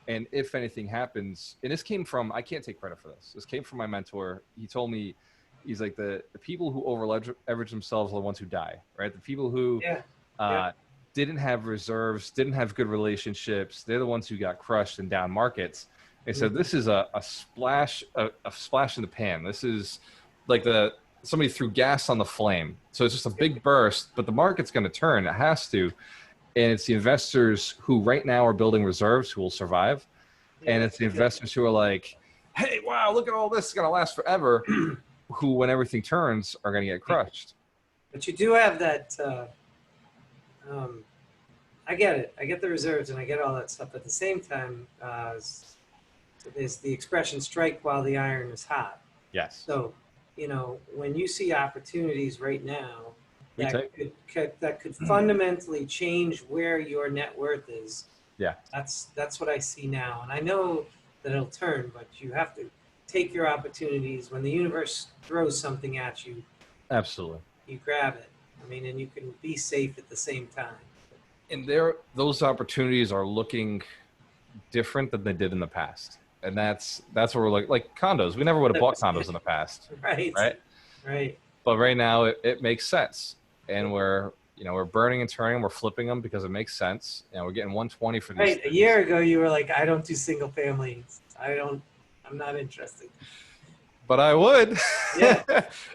[SPEAKER 2] And if anything happens, and this came from, I can't take credit for this. This came from my mentor. He told me, he's like, the people who over leverage themselves are the ones who die, right? The people who didn't have reserves, didn't have good relationships. They're the ones who got crushed in down markets. And so this is a splash in the pan. This is like somebody threw gas on the flame. So it's just a big burst, but the market's going to turn. It has to. And it's the investors who right now are building reserves who will survive. And it's the investors who are like, hey, wow, look at all this. It's going to last forever. Who, when everything turns, are going to get crushed.
[SPEAKER 1] But you do have that. I get it. I get the reserves and I get all that stuff. At the same time, there's the expression strike while the iron is hot.
[SPEAKER 2] Yes.
[SPEAKER 1] So, when you see opportunities right now, that could fundamentally change where your net worth is.
[SPEAKER 2] Yeah.
[SPEAKER 1] That's what I see now. And I know that it'll turn, but you have to take your opportunities. When the universe throws something at you,
[SPEAKER 2] absolutely,
[SPEAKER 1] you grab it. I mean, and you can be safe at the same time.
[SPEAKER 2] And those opportunities are looking different than they did in the past. And that's where we're like condos. We never would have bought condos in the past. Right. But right now it makes sense. And we're burning and turning, we're flipping them because it makes sense. And we're getting 120 for these.
[SPEAKER 1] Right. A year ago, you were like, I don't do single families. I'm not interested.
[SPEAKER 2] But I would.
[SPEAKER 1] Yeah.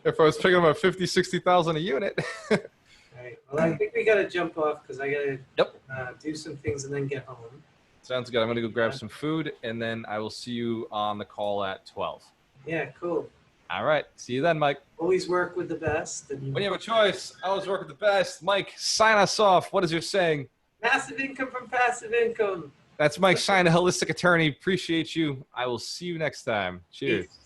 [SPEAKER 2] If I was picking up 50, 60,000 a unit.
[SPEAKER 1] Right. Well, I think we got to jump off because I got to do some things and then get home.
[SPEAKER 2] Sounds good. I'm going to go grab some food, and then I will see you on the call at 12.
[SPEAKER 1] Yeah, cool.
[SPEAKER 2] All right. See you then, Mike.
[SPEAKER 1] Always work with the best. And
[SPEAKER 2] when you have a choice, always work with the best. Mike, sign us off. What is your saying?
[SPEAKER 1] Passive income from passive income.
[SPEAKER 2] That's Mike Shine, a holistic attorney. Appreciate you. I will see you next time. Cheers. Peace.